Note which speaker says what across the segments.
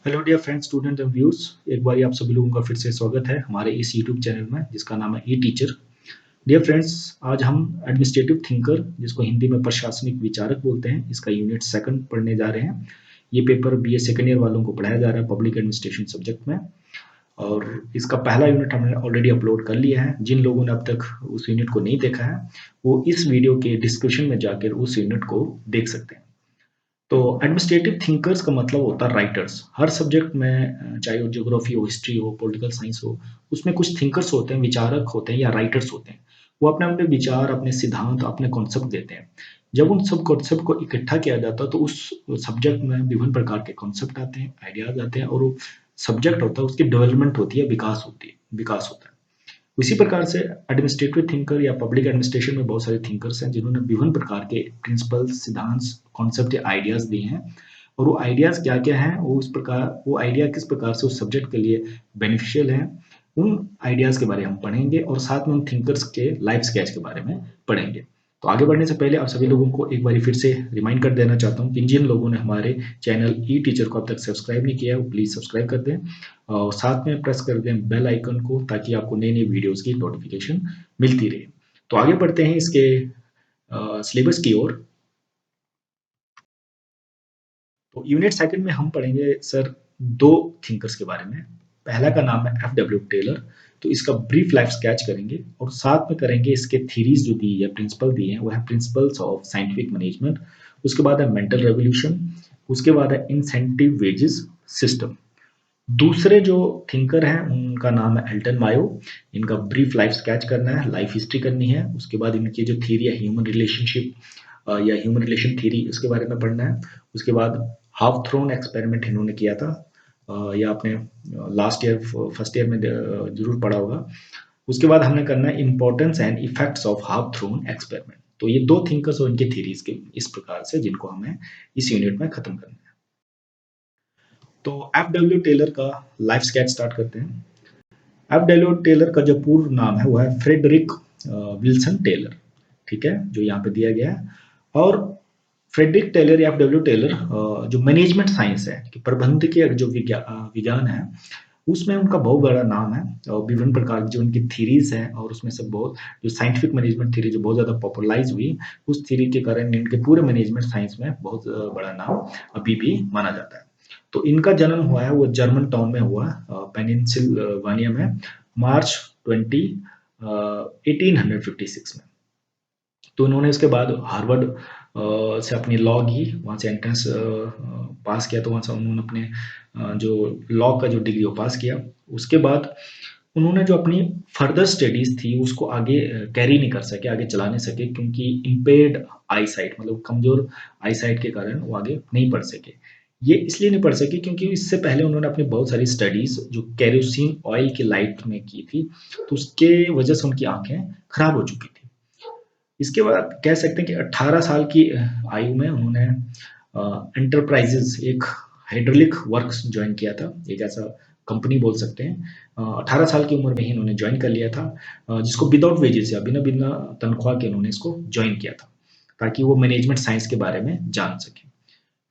Speaker 1: Hello dear friends, student and viewers. एक बार आप सभी लोगों का फिर से स्वागत है हमारे इस यूट्यूब चैनल में जिसका नाम है ई टीचर। डियर फ्रेंड्स, आज हम एडमिनिस्ट्रेटिव थिंकर, जिसको हिंदी में प्रशासनिक विचारक बोलते हैं, इसका यूनिट सेकंड पढ़ने जा रहे हैं। ये पेपर बीए सेकंड ईयर वालों को पढ़ाया जा रहा है पब्लिक एडमिनिस्ट्रेशन सब्जेक्ट में, और इसका पहला यूनिट हमने ऑलरेडी अपलोड कर लिया है। जिन लोगों ने अब तक उस यूनिट को नहीं देखा है वो इस वीडियो के डिस्क्रिप्शन में जाकर उस यूनिट को देख सकते हैं। तो एडमिनिस्ट्रेटिव थिंकर्स का मतलब होता है राइटर्स। हर सब्जेक्ट में, चाहे वो ज्योग्राफी हो, हिस्ट्री हो, पॉलिटिकल साइंस हो, उसमें कुछ थिंकर्स होते हैं, विचारक होते हैं या राइटर्स होते हैं। वो अपने अपने विचार, अपने सिद्धांत, अपने कॉन्सेप्ट देते हैं। जब उन सब कॉन्सेप्ट को इकट्ठा किया जाता है तो उस सब्जेक्ट में विभिन्न प्रकार के कॉन्सेप्ट आते हैं, आइडियाज आते हैं, और वो सब्जेक्ट होता है, उसकी डेवलपमेंट होती है, विकास होता है। इसी प्रकार से एडमिनिस्ट्रेटिव थिंकर या पब्लिक एडमिनिस्ट्रेशन में बहुत सारे थिंकर्स हैं जिन्होंने विभिन्न प्रकार के प्रिंसिपल्स, सिद्धांत, कॉन्सेप्ट या आइडियाज दिए हैं। और वो आइडियाज क्या क्या हैं, वो आइडिया किस प्रकार से उस सब्जेक्ट के लिए बेनिफिशियल है, उन आइडियाज के बारे में हम पढ़ेंगे, और साथ में उन थिंकर्स के लाइफ स्केच के बारे में पढ़ेंगे। तो आगे बढ़ने से पहले आप सभी लोगों को एक बार फिर से रिमाइंड कर देना चाहता हूँ कि जिन लोगों ने हमारे चैनल ई टीचर को अब तक सब्सक्राइब नहीं किया है वो प्लीज़ सब्सक्राइब कर दें, और साथ में प्रेस कर दें बेल आइकन को, ताकि आपको नई नई वीडियोस की नोटिफिकेशन मिलती रहे। तो आगे बढ़ते हैं इसके सिलेबस की ओर। तो यूनिट सेकंड में हम पढ़ेंगे सर दो थिंकर्स के बारे में। पहला का नाम है एफ डब्ल्यू टेलर। तो इसका ब्रीफ लाइफ स्केच करेंगे और साथ में करेंगे इसके थीरीज जो दी है, प्रिंसिपल दिए हैं, वो है प्रिंसिपल्स ऑफ साइंटिफिक मैनेजमेंट। उसके बाद है मेंटल रेवोल्यूशन। उसके बाद है इंसेंटिव वेजेस सिस्टम। दूसरे जो थिंकर हैं उनका नाम है एल्टन मायो। इनका ब्रीफ लाइफ स्केच करना है, लाइफ हिस्ट्री करनी है। उसके बाद इनकी जो थ्योरी है ह्यूमन रिलेशनशिप या ह्यूमन रिलेशन थ्योरी, उसके बारे में पढ़ना है। उसके बाद हाफ थ्रोन एक्सपेरिमेंट इन्होंने किया था, या आपने लास्ट ईयर फर्स्ट ईयर में जरूर पढ़ा होगा। उसके बाद हमने करना है importance and effects of Hawthorne experiment. तो ये दो थिंकर्स और इनकी थ्योरीज के इस प्रकार से, जिनको हमें इस यूनिट में खत्म करना है। तो एफ डब्ल्यू टेलर का लाइफ स्केच स्टार्ट करते हैं। एफ डब्ल्यू टेलर का जो पूर्ण नाम है वो है फ्रेडरिक विल्सन टेलर, ठीक है, जो यहाँ पे दिया गया है। और फ्रेडरिक टेलर या एफ डब्ल्यू टेलर जो मैनेजमेंट साइंस है कि प्रबंधकीय जो विज्ञान है, उसमें उनका बहुत बड़ा नाम है। और विभिन्न प्रकार की जो उनकी थीरीज हैं, और उसमें से बहुत जो साइंटिफिक मैनेजमेंट थ्योरी जो बहुत ज़्यादा पॉपुलराइज हुई, उस थ्योरी के कारण इनके पूरे मैनेजमेंट साइंस में बहुत बड़ा नाम अभी भी माना जाता है। तो इनका जन्म हुआ है वो जर्मन टाउन में हुआ, पेनिनसिल्वानिया में, मार्च 1856 में। तो इन्होंने इसके बाद हार्वर्ड से अपनी लॉ की, वहाँ से एंट्रेंस पास किया, तो वहाँ से उन्होंने अपने जो लॉ का जो डिग्री वो पास किया। उसके बाद उन्होंने जो अपनी फर्दर स्टडीज थी उसको आगे कैरी नहीं कर सके, आगे चला नहीं सके, क्योंकि इम्पेयर्ड आई साइट, मतलब कमजोर आई साइट के कारण वो आगे नहीं पढ़ सके। ये इसलिए नहीं पढ़ सके क्योंकि इससे पहले उन्होंने अपनी बहुत सारी स्टडीज जो केरोसिन ऑयल की लाइट में की थी, तो उसके वजह से उनकी आंखें खराब हो चुकी थी। इसके बाद कह सकते हैं कि 18 साल की आयु में उन्होंने एंटरप्राइजेज, एक हाइड्रोलिक वर्क्स ज्वाइन किया था, एक ऐसा कंपनी बोल सकते हैं। 18 साल की उम्र में ही इन्होंने ज्वाइन कर लिया था, जिसको विदाउट वेजेस या बिना बिना तनख्वाह के उन्होंने इसको ज्वाइन किया था, ताकि वो मैनेजमेंट साइंस के बारे में जान सके।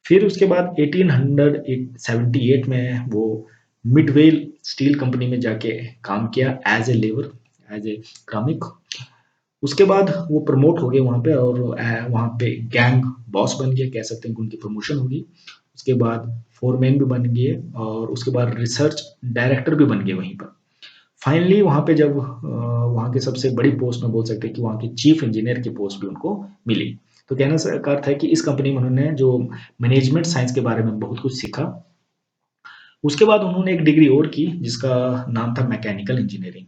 Speaker 1: फिर उसके बाद 1878 में वो मिडवेल स्टील कंपनी में जाके काम किया as a labour, as a क्रमिक। उसके बाद वो प्रमोट हो गए वहाँ पे, और वहाँ पे गैंग बॉस बन गए, कह सकते हैं कि उनकी प्रमोशन होगी। उसके बाद फोरमैन भी बन गए, और उसके बाद रिसर्च डायरेक्टर भी बन गए वहीं पर। फाइनली वहाँ पे जब वहाँ के सबसे बड़ी पोस्ट में बोल सकते हैं कि वहाँ की चीफ इंजीनियर की पोस्ट भी उनको मिली। तो कहने का अर्थ है कि इस कंपनी में उन्होंने जो मैनेजमेंट साइंस के बारे में बहुत कुछ सीखा। उसके बाद उन्होंने एक डिग्री और की जिसका नाम था मैकेनिकल इंजीनियरिंग,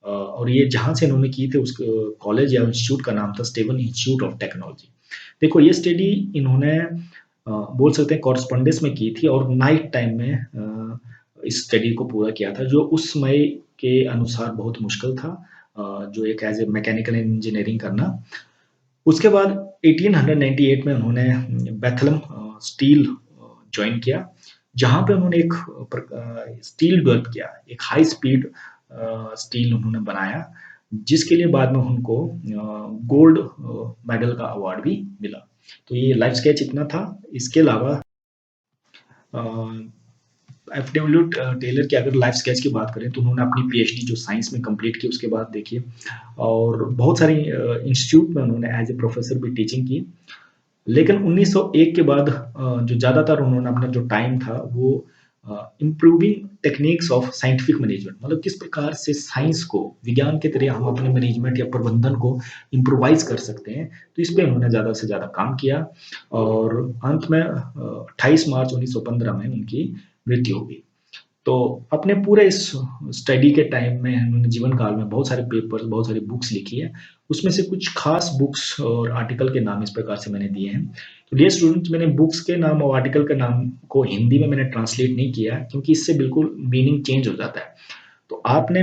Speaker 1: और ये जहाँ से इन्होंने की थी उस कॉलेज या इंस्टीट्यूट का नाम था स्टेवन इंस्टीट्यूट ऑफ टेक्नोलॉजी। देखो ये स्टडी इन्होंने बोल सकते हैं कॉरस्पॉन्डेंस में की थी, और नाइट टाइम में इस स्टडी को पूरा किया था, जो उस समय के अनुसार बहुत मुश्किल था, जो एक एज ए मैकेनिकल इंजीनियरिंग करना। उसके बाद 1898 में उन्होंने बेथलम स्टील ज्वाइन किया, जहाँ पे उन्होंने एक स्टील डेवलप किया, एक हाई स्पीड स्टील उन्होंने बनाया, जिसके लिए बाद में उनको गोल्ड मेडल का अवार्ड भी मिला। तो ये लाइफ स्केच इतना था। इसके अलावा एफडब्ल्यू टेलर की अगर लाइफ स्केच की बात करें तो उन्होंने अपनी पीएचडी जो साइंस में कंप्लीट की उसके बाद देखिए, और बहुत सारी इंस्टीट्यूट में उन्होंने एज ए प्रोफेसर भी टीचिंग की। लेकिन 1901 के बाद जो ज़्यादातर उन्होंने अपना जो टाइम था वो improving techniques of scientific management, मतलब किस प्रकार से साइंस को विज्ञान के तरह हम अपने मैनेजमेंट या प्रबंधन को इम्प्रोवाइज कर सकते हैं, तो इस पे उन्होंने ज़्यादा से ज़्यादा काम किया। और अंत में 28 मार्च 1915 में उनकी मृत्यु हो गई। तो अपने पूरे इस स्टडी के टाइम में उन्होंने जीवन काल में बहुत सारे पेपर्स, बहुत सारी बुक्स लिखी है। उसमें से कुछ खास बुक्स और आर्टिकल के नाम इस प्रकार से मैंने दिए हैं। तो डियर स्टूडेंट्स, मैंने बुक्स के नाम और आर्टिकल के नाम को हिंदी में मैंने ट्रांसलेट नहीं किया है, क्योंकि इससे बिल्कुल मीनिंग चेंज हो जाता है। तो आपके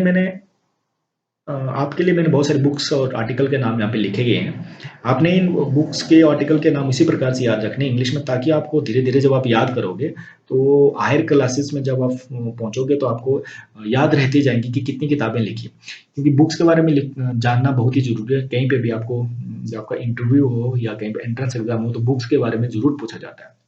Speaker 1: लिए मैंने बहुत सारे बुक्स और आर्टिकल के नाम यहाँ पे लिखे गए हैं। आपने इन बुक्स के आर्टिकल के नाम इसी प्रकार से याद रखने इंग्लिश में, ताकि आपको धीरे-धीरे जब आप याद करोगे, तो हायर क्लासेस में जब आप पहुँचोगे तो आपको याद रहती जाएँगी कि कितनी किताबें लिखी। क्योंकि बुक्स के बारे में जानना बहुत ही ज़रूरी है। कहीं पे भी आपको जब आपका इंटरव्यू हो या कहीं पे एंट्रेंस एग्ज़ाम हो, तो बुक्स के बारे में ज़रूर पूछा जाता है।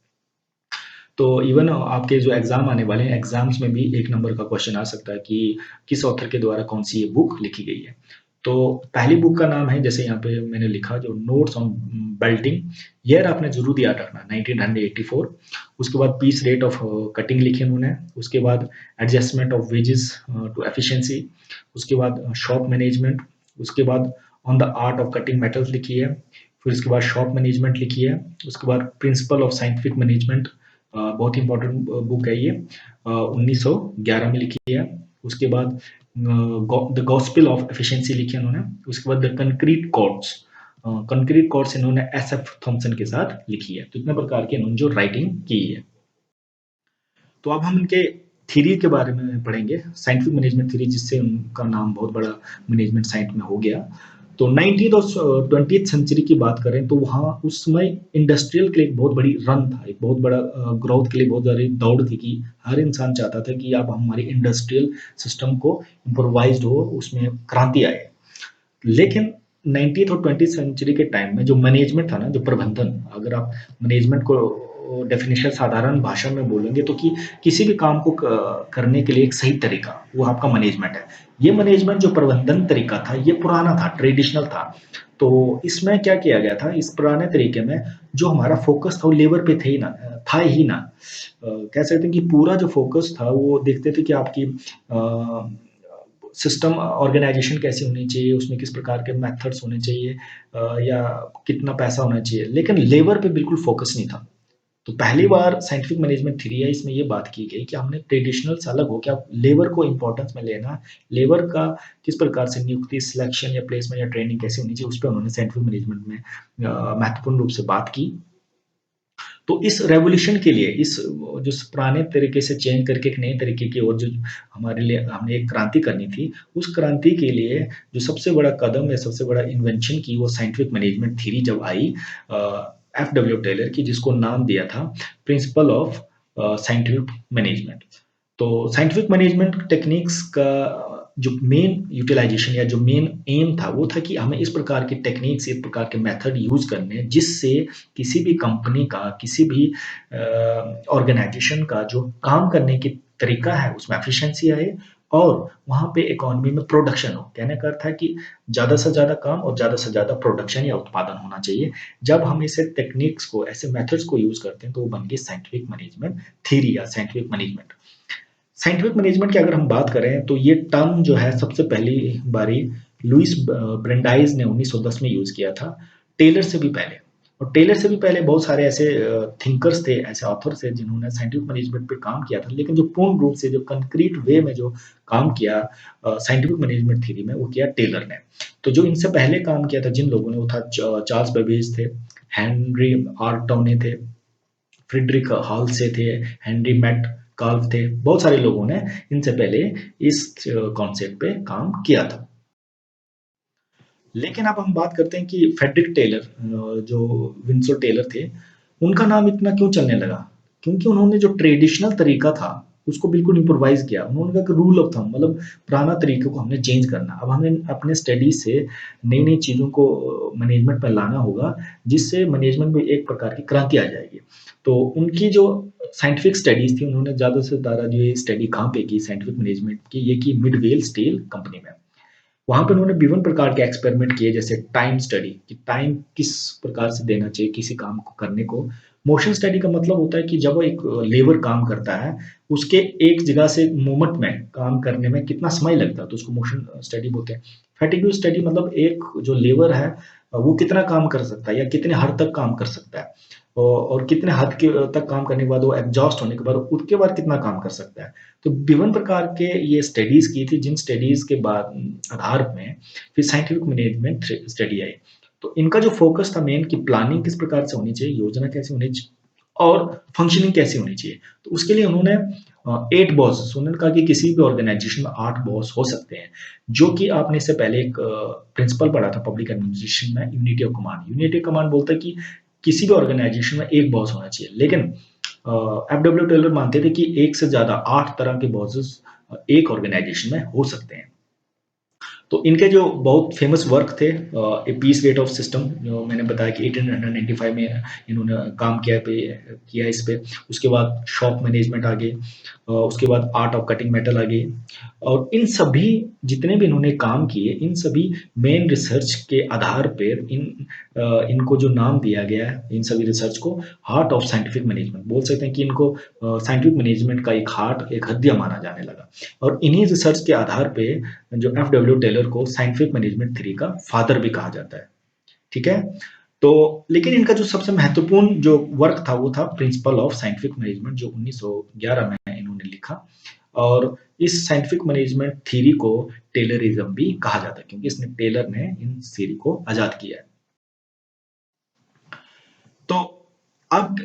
Speaker 1: तो इवन आपके जो एग्ज़ाम आने वाले हैं, एग्ज़ाम्स में भी 1 नंबर का क्वेश्चन आ सकता है कि किस ऑथर के द्वारा कौन-सी ये बुक लिखी गई है। तो पहली बुक का नाम है, जैसे यहाँ पे मैंने लिखा, जो नोट्स ऑन बेल्टिंग, ईयर आपने ज़रूर याद रखना 1984। उसके बाद पीस रेट ऑफ कटिंग लिखी उन्होंने, उसके बाद adjustment of wages to efficiency, उसके बाद शॉप मैनेजमेंट, उसके बाद on the art of cutting metals लिखी है, फिर उसके बाद शॉप मैनेजमेंट लिखी है, उसके बाद प्रिंसिपल ऑफ साइंटिफिक मैनेजमेंट, बहुत ही इंपॉर्टेंट बुक है ये, 1911 में लिखी है। उसके बाद द गॉस्पेल ऑफ एफिशिएंसी लिखी है उन्होंने। उसके बाद the concrete cords, concrete cords इन्होंने एसएफ थॉमसन के साथ लिखी है। तो इतने प्रकार की इन्होंने जो राइटिंग की है। तो अब हम इनके थ्योरी के बारे में पढ़ेंगे, साइंटिफिक मैनेजमेंट थ्योरी, जिससे उनका नाम बहुत बड़ा मैनेजमेंट साइंस में हो गया। तो 19th और 20th सेंचुरी की बात करें तो वहाँ उस समय इंडस्ट्रियल के लिए एक बहुत बड़ी रन था, एक बहुत बड़ा ग्रोथ के लिए बहुत सारी दौड़ थी कि हर इंसान चाहता था कि अब हमारी इंडस्ट्रियल सिस्टम को इम्प्रोवाइज्ड हो, उसमें क्रांति आए। लेकिन 19th और 20th सेंचुरी के टाइम में जो मैनेजमेंट था ना, जो प्रबंधन, अगर आप मैनेजमेंट को डेफिनेशन साधारण भाषा में बोलेंगे तो कि किसी भी काम को करने के लिए एक सही तरीका, वो आपका मैनेजमेंट है। ये मैनेजमेंट जो प्रबंधन तरीका था, ये पुराना था, ट्रेडिशनल था। तो इसमें क्या किया गया था, इस पुराने तरीके में जो हमारा फोकस था वो लेबर पे थे ही ना, था ही ना। कह सकते हैं कि पूरा जो फोकस था वो देखते थे कि आपकी सिस्टम ऑर्गेनाइजेशन कैसी होनी चाहिए, उसमें किस प्रकार के मेथड्स होने चाहिए, या कितना पैसा होना चाहिए, लेकिन लेबर पे बिल्कुल फोकस नहीं था। तो पहली बार साइंटिफिक मैनेजमेंट थ्योरी है, इसमें ये बात की गई कि हमने ट्रेडिशनल से अलग हो क्या लेबर को इंपॉर्टेंस में लेना, लेबर का किस प्रकार से नियुक्ति, सिलेक्शन या प्लेसमेंट या ट्रेनिंग कैसे होनी चाहिए, उस पर उन्होंने साइंटिफिक मैनेजमेंट में महत्वपूर्ण रूप से बात की। तो इस रेवोल्यूशन के लिए, इस जो पुराने तरीके से चेंज करके एक नए तरीके की ओर जो हमारे लिए हमने एक क्रांति करनी थी, उस क्रांति के लिए जो सबसे बड़ा कदम या सबसे बड़ा इन्वेंशन की, वो साइंटिफिक मैनेजमेंट थ्योरी जब आई एफडब्ल्यू टेलर की, जिसको नाम दिया था प्रिंसिपल ऑफ साइंटिफिक मैनेजमेंट। तो साइंटिफिक मैनेजमेंट टेक्निक्स का जो मेन यूटिलाइजेशन या जो मेन एम था, वो था कि हमें इस प्रकार की टेक्निक्स, इस प्रकार के मेथड यूज़ करने हैं, जिससे किसी भी कंपनी का, किसी भी ऑर्गेनाइजेशन का जो काम करने की तरीका है, उसमें एफिशिएंसी आए और वहाँ पे इकोनॉमी में प्रोडक्शन हो। कहने का अर्थ है कि ज़्यादा से ज़्यादा काम और ज़्यादा से ज़्यादा प्रोडक्शन या उत्पादन होना चाहिए। जब हम ऐसे टेक्निक्स को, ऐसे मेथड्स को यूज़ करते हैं, तो वो बन गई साइंटिफिक मैनेजमेंट थ्योरी या साइंटिफिक मैनेजमेंट। साइंटिफिक मैनेजमेंट की अगर हम बात करें तो ये टर्म जो है सबसे पहली बारी लुइस ब्रेंडाइज ने 1910 में यूज़ किया था, टेलर से भी पहले। और टेलर से भी पहले बहुत सारे ऐसे थिंकर्स थे, ऐसे ऑथर्स थे जिन्होंने साइंटिफिक मैनेजमेंट पे काम किया था, लेकिन जो पूर्ण रूप से, जो कंक्रीट वे में जो काम किया साइंटिफिक मैनेजमेंट थ्योरी में, वो किया टेलर ने। तो जो इनसे पहले काम किया था जिन लोगों ने, वो था चार्ल्स बेबेज थे, हेनरी आर्टोने थे, फ्रेडरिक हाल्से थे, हेनरी मेट कार्व थे, बहुत सारे लोगों ने इनसे पहले इस कॉन्सेप्ट पे काम किया था। लेकिन अब हम बात करते हैं कि फ्रेडरिक टेलर, जो विंसोर टेलर थे, उनका नाम इतना क्यों चलने लगा? क्योंकि उन्होंने जो ट्रेडिशनल तरीका था, उसको बिल्कुल इम्प्रोवाइज़ किया। उन्होंने कहा कि रूल ऑफ थंब, मतलब पुराना तरीके को हमने चेंज करना। अब हमें अपने स्टडी से नई-नई चीज़ों को मैनेजमेंट में लाना होगा, जिससे मैनेजमेंट में एक प्रकार की क्रांति आ जाएगी। तो उनकी जो साइंटिफिक स्टडीज थी, उन्होंने ज़्यादा से ज़्यादा जो ये स्टडी कहाँ पे की साइंटिफिक मैनेजमेंट की, ये की मिडवेल स्टील कंपनी में। वहाँ पे उन्होंने विभिन्न प्रकार के एक्सपेरिमेंट किए, जैसे टाइम स्टडी कि टाइम किस प्रकार से देना चाहिए किसी काम को करने को। मोशन स्टडी का मतलब होता है कि जब एक लेबर काम करता है, उसके एक जगह से मोमेंट में काम करने में कितना समय लगता है, तो उसको मोशन स्टडी बोलते हैं। फैटिग्यू स्टडी मतलब एक जो लेबर है वो कितना काम कर सकता है या कितने हद तक काम कर सकता है, और कितने हद के तक काम करने के बाद वो एग्जॉस्ट होने के बाद उसके बाद कितना काम कर सकता है। तो विभिन्न प्रकार के ये स्टडीज की थी, जिन स्टडीज के बाद आधार में फिर साइंटिफिक मैनेजमेंट स्टडी आई। तो इनका जो फोकस था मेन कि प्लानिंग किस प्रकार से होनी चाहिए, योजना कैसे होनी चाहिए और फंक्शनिंग कैसी होनी चाहिए। तो उसके लिए उन्होंने 8 बॉस, उन्होंने कहा कि किसी भी ऑर्गेनाइजेशन में 8 बॉस हो सकते हैं, जो कि आपने इससे पहले एक प्रिंसिपल पढ़ा था पब्लिक एडमिनिस्ट्रेशन में, unity of command. Unity of command बोलता है कि किसी भी ऑर्गेनाइजेशन में एक बॉस होना चाहिए, लेकिन एफडब्ल्यू टेलर मानते थे कि एक से ज्यादा 8 तरह के बॉसेस एक ऑर्गेनाइजेशन में हो सकते हैं। तो इनके जो बहुत फेमस वर्क थे, a piece rate of system, जो मैंने बताया कि 1895 में इन्होंने काम किया इस पे। उसके बाद शॉप मैनेजमेंट आ गए, उसके बाद आर्ट ऑफ कटिंग मेटल आ गई, और इन सभी जितने भी इन्होंने काम किए, इन सभी मेन रिसर्च के आधार पर इनको जो नाम दिया गया है, इन सभी रिसर्च को हार्ट ऑफ साइंटिफिक मैनेजमेंट बोल सकते हैं, कि इनको साइंटिफिक मैनेजमेंट का एक हार्ट, एक हदिया माना जाने लगा। और इन्हीं रिसर्च के आधार पे जो एफडब्ल्यू टेलर को साइंटिफिक मैनेजमेंट थ्योरी का फादर भी कहा जाता है। ठीक है। तो लेकिन इनका जो सबसे महत्वपूर्ण जो वर्क था वो था प्रिंसिपल ऑफ साइंटिफिक मैनेजमेंट, जो 1911 में इन्होंने लिखा। और इस साइंटिफिक मैनेजमेंट थ्योरी को टेलरिज्म भी कहा जाता है, क्योंकि इसने टेलर ने इन थ्योरी को आजाद किया है। तो अब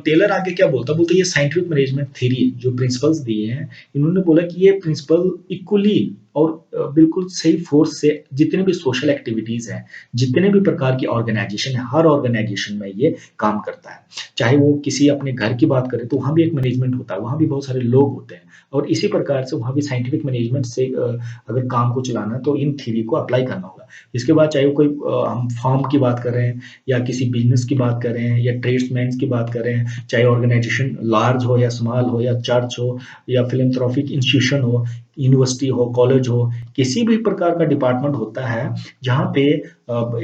Speaker 1: टेलर आगे क्या बोलता है, बोलता है ये साइंटिफिक मैनेजमेंट थ्योरी जो प्रिंसिपल्स दिए हैं, इन्होंने बोला कि ये प्रिंसिपल इक्वली और बिल्कुल सही फोर्स से जितने भी सोशल एक्टिविटीज हैं, जितने भी प्रकार की ऑर्गेनाइजेशन है, हर ऑर्गेनाइजेशन में ये काम करता है। चाहे वो किसी अपने घर की बात करें तो वहाँ भी एक मैनेजमेंट होता है, वहाँ भी बहुत सारे लोग होते हैं, और इसी प्रकार से वहाँ भी साइंटिफिक मैनेजमेंट से अगर काम को चलाना है तो इन थ्योरी को अप्लाई करना होगा। इसके बाद चाहे वो कोई हम फार्म की बात कर रहे हैं, या किसी बिजनेस की बात कर रहे हैं, या ट्रेड्समैन की बात कर रहे हैं, चाहे ऑर्गेनाइजेशन लार्ज हो या स्मॉल हो, या चर्च हो या फिलैंथ्रोपिक इंस्टीट्यूशन हो, यूनिवर्सिटी हो, कॉलेज हो, किसी भी प्रकार का डिपार्टमेंट होता है जहाँ पे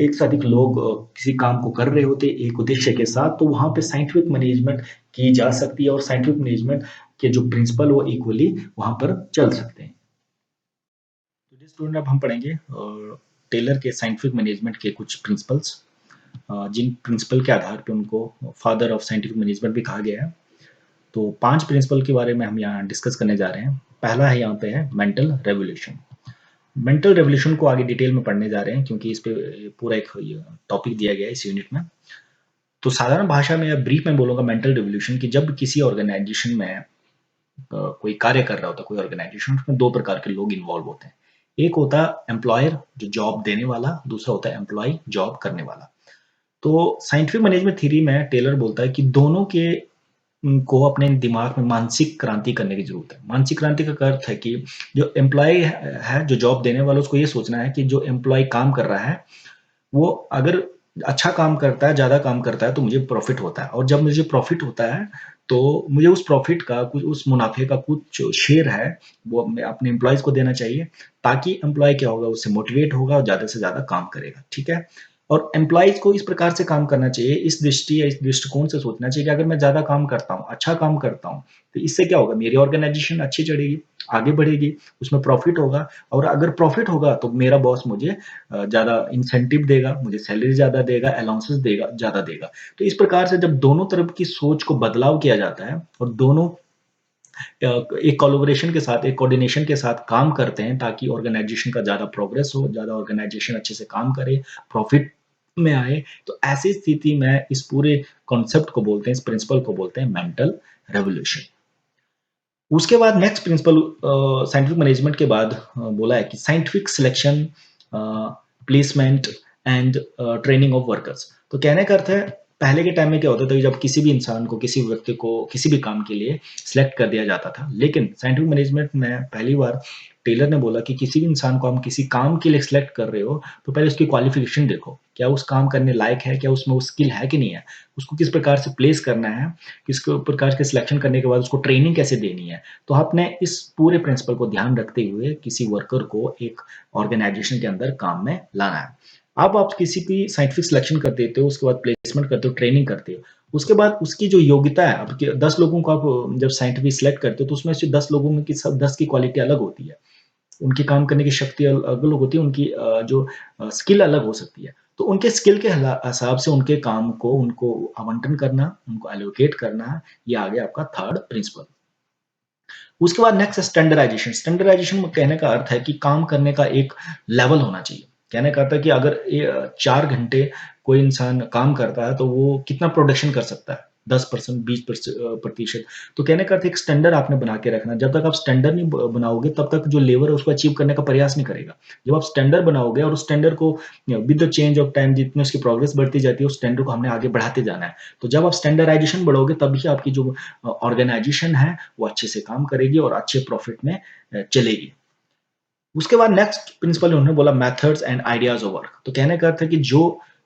Speaker 1: एक से अधिक लोग किसी काम को कर रहे होते हैं एक उद्देश्य के साथ, तो वहाँ पे साइंटिफिक मैनेजमेंट की जा सकती है, और साइंटिफिक मैनेजमेंट के जो प्रिंसिपल वो इक्वली वहाँ पर चल सकते हैं। तो स्टूडेंट अब हम पढ़ेंगे टेलर के साइंटिफिक मैनेजमेंट के कुछ प्रिंसिपल्स, जिन प्रिंसिपल के आधार पे उनको फादर ऑफ साइंटिफिक मैनेजमेंट भी कहा गया है। तो 5 प्रिंसिपल के बारे में हम यहाँ डिस्कस करने जा रहे हैं। पहला है, यहाँ पे है मेंटल रेवोल्यूशन। मेंटल रेवोल्यूशन को आगे डिटेल में पढ़ने जा रहे हैं, क्योंकि इस पे पूरा एक टॉपिक दिया गया है इस यूनिट में। तो साधारण भाषा में या ब्रीफ में बोलूंगा मेंटल रेवोल्यूशन की, जब किसी ऑर्गेनाइजेशन में कोई कार्य कर रहा होता है, कोई ऑर्गेनाइजेशन, उसमें 2 प्रकार के लोग इन्वॉल्व होते हैं। एक होता है एम्प्लॉयर जो जॉब देने वाला, दूसरा होता है एम्प्लॉय जॉब करने वाला। तो साइंटिफिक मैनेजमेंट थ्योरी में टेलर बोलता है कि दोनों के को अपने दिमाग में मानसिक क्रांति करने की जरूरत है। मानसिक क्रांति का अर्थ है कि जो एम्प्लॉय है, जो जॉब देने वाला, उसको ये सोचना है कि जो एम्प्लॉय काम कर रहा है वो अगर अच्छा काम करता है, ज्यादा काम करता है, तो मुझे प्रॉफिट होता है, और जब मुझे प्रॉफिट होता है तो मुझे उस प्रॉफिट का कुछ, उस मुनाफे का कुछ शेयर है वो मैं अपने एम्प्लॉयज को देना चाहिए, ताकि एम्प्लॉय क्या होगा, उससे मोटिवेट होगा और ज्यादा से ज्यादा काम करेगा। ठीक है। और एम्प्लॉयज को इस प्रकार से काम करना चाहिए, इस दृष्टि या इस दृष्टिकोण से सोचना चाहिए कि अगर मैं ज्यादा काम करता हूँ, अच्छा काम करता हूँ, तो इससे क्या होगा, मेरी ऑर्गेनाइजेशन अच्छी चलेगी, आगे बढ़ेगी, उसमें प्रॉफिट होगा, और अगर प्रॉफिट होगा तो मेरा बॉस मुझे ज्यादा इंसेंटिव देगा, मुझे सैलरी ज्यादा देगा, अलाउंसेस देगा, ज्यादा देगा। तो इस प्रकार से जब दोनों तरफ की सोच को बदलाव किया जाता है और दोनों एक कोलैबोरेशन के साथ, एक कोऑर्डिनेशन के साथ काम करते हैं, ताकि ऑर्गेनाइजेशन का ज्यादा प्रोग्रेस हो, ज्यादा ऑर्गेनाइजेशन अच्छे से काम करे, प्रॉफिट में आए, तो ऐसी स्थिति में इस पूरे कॉन्सेप्ट को बोलते हैं, इस प्रिंसिपल को बोलते हैं मेंटल रेवोल्यूशन। उसके बाद नेक्स्ट प्रिंसिपल साइंटिफिक मैनेजमेंट के बाद बोला है कि scientific selection, placement and training of workers. तो कहने का अर्थ है, पहले के टाइम में क्या होता था कि जब किसी भी इंसान को, किसी व्यक्ति को किसी भी काम के लिए सिलेक्ट कर दिया जाता था, लेकिन साइंटिफिक मैनेजमेंट में पहली बार टेलर ने बोला कि किसी भी इंसान को हम किसी काम के लिए सिलेक्ट कर रहे हो तो पहले उसकी क्वालिफिकेशन देखो, क्या उस काम करने लायक है, क्या उसमें वो स्किल है कि नहीं है, उसको किस प्रकार से प्लेस करना है, किस प्रकार के सिलेक्शन करने के बाद उसको ट्रेनिंग कैसे देनी है। तो आपने इस पूरे प्रिंसिपल को ध्यान रखते हुए किसी वर्कर को एक ऑर्गेनाइजेशन के अंदर काम में लाना है। अब आप किसी भी साइंटिफिक सिलेक्शन कर देते हो, उसके बाद प्लेसमेंट करते हो, ट्रेनिंग करते हो, उसके बाद उसकी जो योग्यता है, अब 10 लोगों को आप जब साइंटिफिक सिलेक्ट करते हो तो उसमें से 10 लोगों में की सब 10 की क्वालिटी अलग होती है। उनकी काम करने की शक्ति अलग होती है, उनकी जो स्किल अलग हो सकती है। तो उनके स्किल के हिसाब से उनके काम को उनको आवंटन करना, उनको एलोकेट करना, ये आ गया आपका थर्ड प्रिंसिपल। उसके बाद नेक्स्ट स्टैंडर्डाइजेशन। स्टैंडर्डाइजेशन में कहने का अर्थ है कि काम करने का एक लेवल होना चाहिए। कहने का अर्थ है कि अगर 4 घंटे कोई इंसान काम करता है तो वो कितना प्रोडक्शन कर सकता है, 10%, 20% तो कहने का अर्थ एक स्टैंडर्ड आपने बना के रखना। जब तक आप स्टैंडर्ड नहीं बनाओगे तब तक जो लेबर है उसको अचीव करने का प्रयास नहीं करेगा। जब आप स्टैंडर्ड बनाओगे और उस स्टैंडर्ड को with the change of time जितनी उसकी प्रोग्रेस बढ़ती जाती है, उस स्टैंडर्ड को हमने आगे बढ़ाते जाना है। तो जब आप स्टैंडर्डाइजेशन बढ़ोगे तभी आपकी जो ऑर्गेनाइजेशन है वो अच्छे से काम करेगी और अच्छे प्रॉफिट में चलेगी। उसके बाद नेक्स्ट प्रिंसिपल उन्होंने बोला methods and ideas of work. तो कहने का अर्थ है कि जो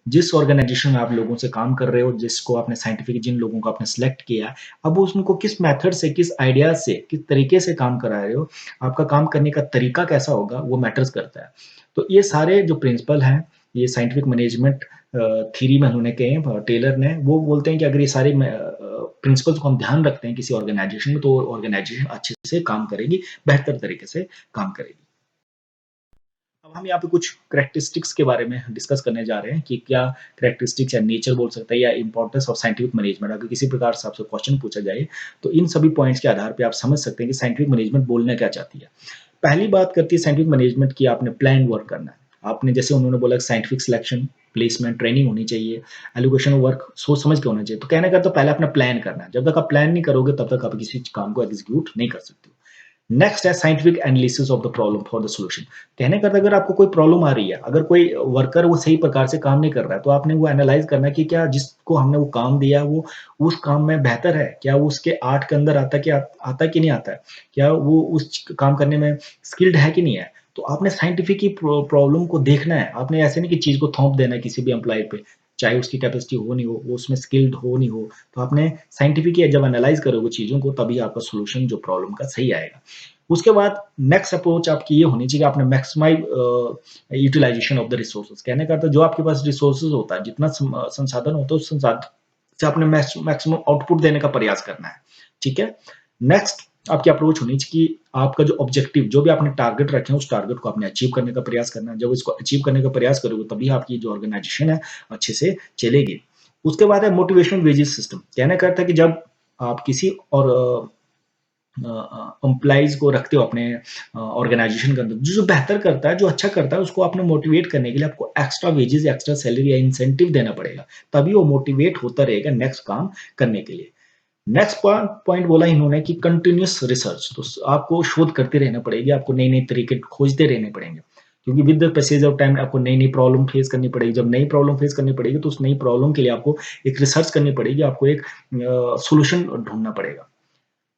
Speaker 1: जिस ऑर्गेनाइजेशन में आप लोगों से काम कर रहे हो, जिसको आपने साइंटिफिक जिन लोगों को आपने सिलेक्ट किया, अब उनको किस मेथड से, किस आइडिया से, किस तरीके से काम करा रहे हो, आपका काम करने का तरीका कैसा होगा, वो मैटर्स करता है। तो ये सारे जो प्रिंसिपल हैं, ये साइंटिफिक मैनेजमेंट थ्योरी में उन्होंने कहे हैं, टेलर ने, वो बोलते हैं कि अगर ये सारे प्रिंसिपल्स को हम ध्यान रखते हैं किसी ऑर्गेनाइजेशन में, तो ऑर्गेनाइजेशन अच्छे से काम करेगी, बेहतर तरीके से काम करेगी। अब हम यहाँ पे कुछ कैरेक्टरिस्टिक्स के बारे में डिस्कस करने जा रहे हैं कि क्या कैरेक्टरिस्टिक्स या नेचर बोल सकते हैं या इंपॉर्टेंस ऑफ साइंटिफिक मैनेजमेंट, अगर किसी प्रकार से आपसे क्वेश्चन पूछा जाए तो इन सभी पॉइंट्स के आधार पे आप समझ सकते हैं कि साइंटिफिक मैनेजमेंट बोलना क्या चाहती है। पहली बात करती है साइंटिफिक मैनेजमेंट की, आपने प्लान वर्क करना है। आपने जैसे उन्होंने बोला साइंटिफिक सिलेक्शन, प्लेसमेंट, ट्रेनिंग होनी चाहिए, एलोकेशन वर्क सोच समझ के होना चाहिए। तो कहने का तो पहले अपना प्लान करना है। जब तक आप प्लान नहीं करोगे तब तक आप किसी काम को एग्जीक्यूट नहीं कर सकते। नेक्स्ट है scientific analysis of the problem for the solution. कहने का अगर आपको कोई प्रॉब्लम आ रही है, अगर कोई वर्कर वो सही प्रकार से काम नहीं कर रहा है, तो आपने वो एनालाइज करना है कि क्या जिसको हमने वो काम दिया वो उस काम में बेहतर है, क्या वो उसके आर्ट के अंदर आता है कि आता है कि नहीं आता है, क्या वो उस काम करने में स्किल्ड है कि नहीं है। तो आपने साइंटिफिक ही प्रॉब्लम को देखना है। आपने ऐसे नहीं कि चीज को थोप देना है किसी भी एम्प्लॉय पे, चाहे उसकी कैपेसिटी हो नहीं हो, वो उसमें स्किल्ड हो नहीं हो। तो आपने साइंटिफिक जब एनालाइज करोगे चीजों को, तभी आपका सोल्यूशन जो प्रॉब्लम का सही आएगा। उसके बाद नेक्स्ट अप्रोच आपकी ये होनी चाहिए कि आपने maximise utilisation of the resources. कहने का जो आपके पास रिसोर्सेज होता है, जितना संसाधन होता है, उस संसाधन से आपने मैक्सिमम आउटपुट देने का प्रयास करना है। ठीक है। नेक्स्ट आपकी अप्रोच होनी चाहिए कि आपका जो ऑब्जेक्टिव, जो भी आपने टारगेट रखे हैं, उस टारगेट को आपने अचीव करने का प्रयास करना है। जब इसको अचीव करने का प्रयास करोगे तभी आपकी जो ऑर्गेनाइजेशन है अच्छे से चलेगी। उसके बाद है मोटिवेशनल वेजेस सिस्टम। कहने का अर्थ है कि जब आप किसी और एम्प्लॉइज को रखते हो अपने ऑर्गेनाइजेशन के अंदर, जो बेहतर करता है, जो अच्छा करता है, उसको आपने मोटिवेट करने के लिए आपको एक्स्ट्रा वेजेस, एक्स्ट्रा सैलरी या इंसेंटिव देना पड़ेगा। तभी वो मोटिवेट होता रहेगा नेक्स्ट काम करने के लिए। नेक्स्ट पॉइंट बोला इन्होंने कि कंटिन्यूस रिसर्च। तो आपको शोध करते रहना पड़ेगी, आपको नए नए तरीके खोजते रहने पड़ेंगे, क्योंकि with the passage of time आपको नई नई प्रॉब्लम फेस करनी पड़ेगी। जब नई प्रॉब्लम फेस करनी पड़ेगी तो उस नई प्रॉब्लम के लिए आपको एक रिसर्च करनी पड़ेगी, आपको एक सोल्यूशन ढूंढना पड़ेगा।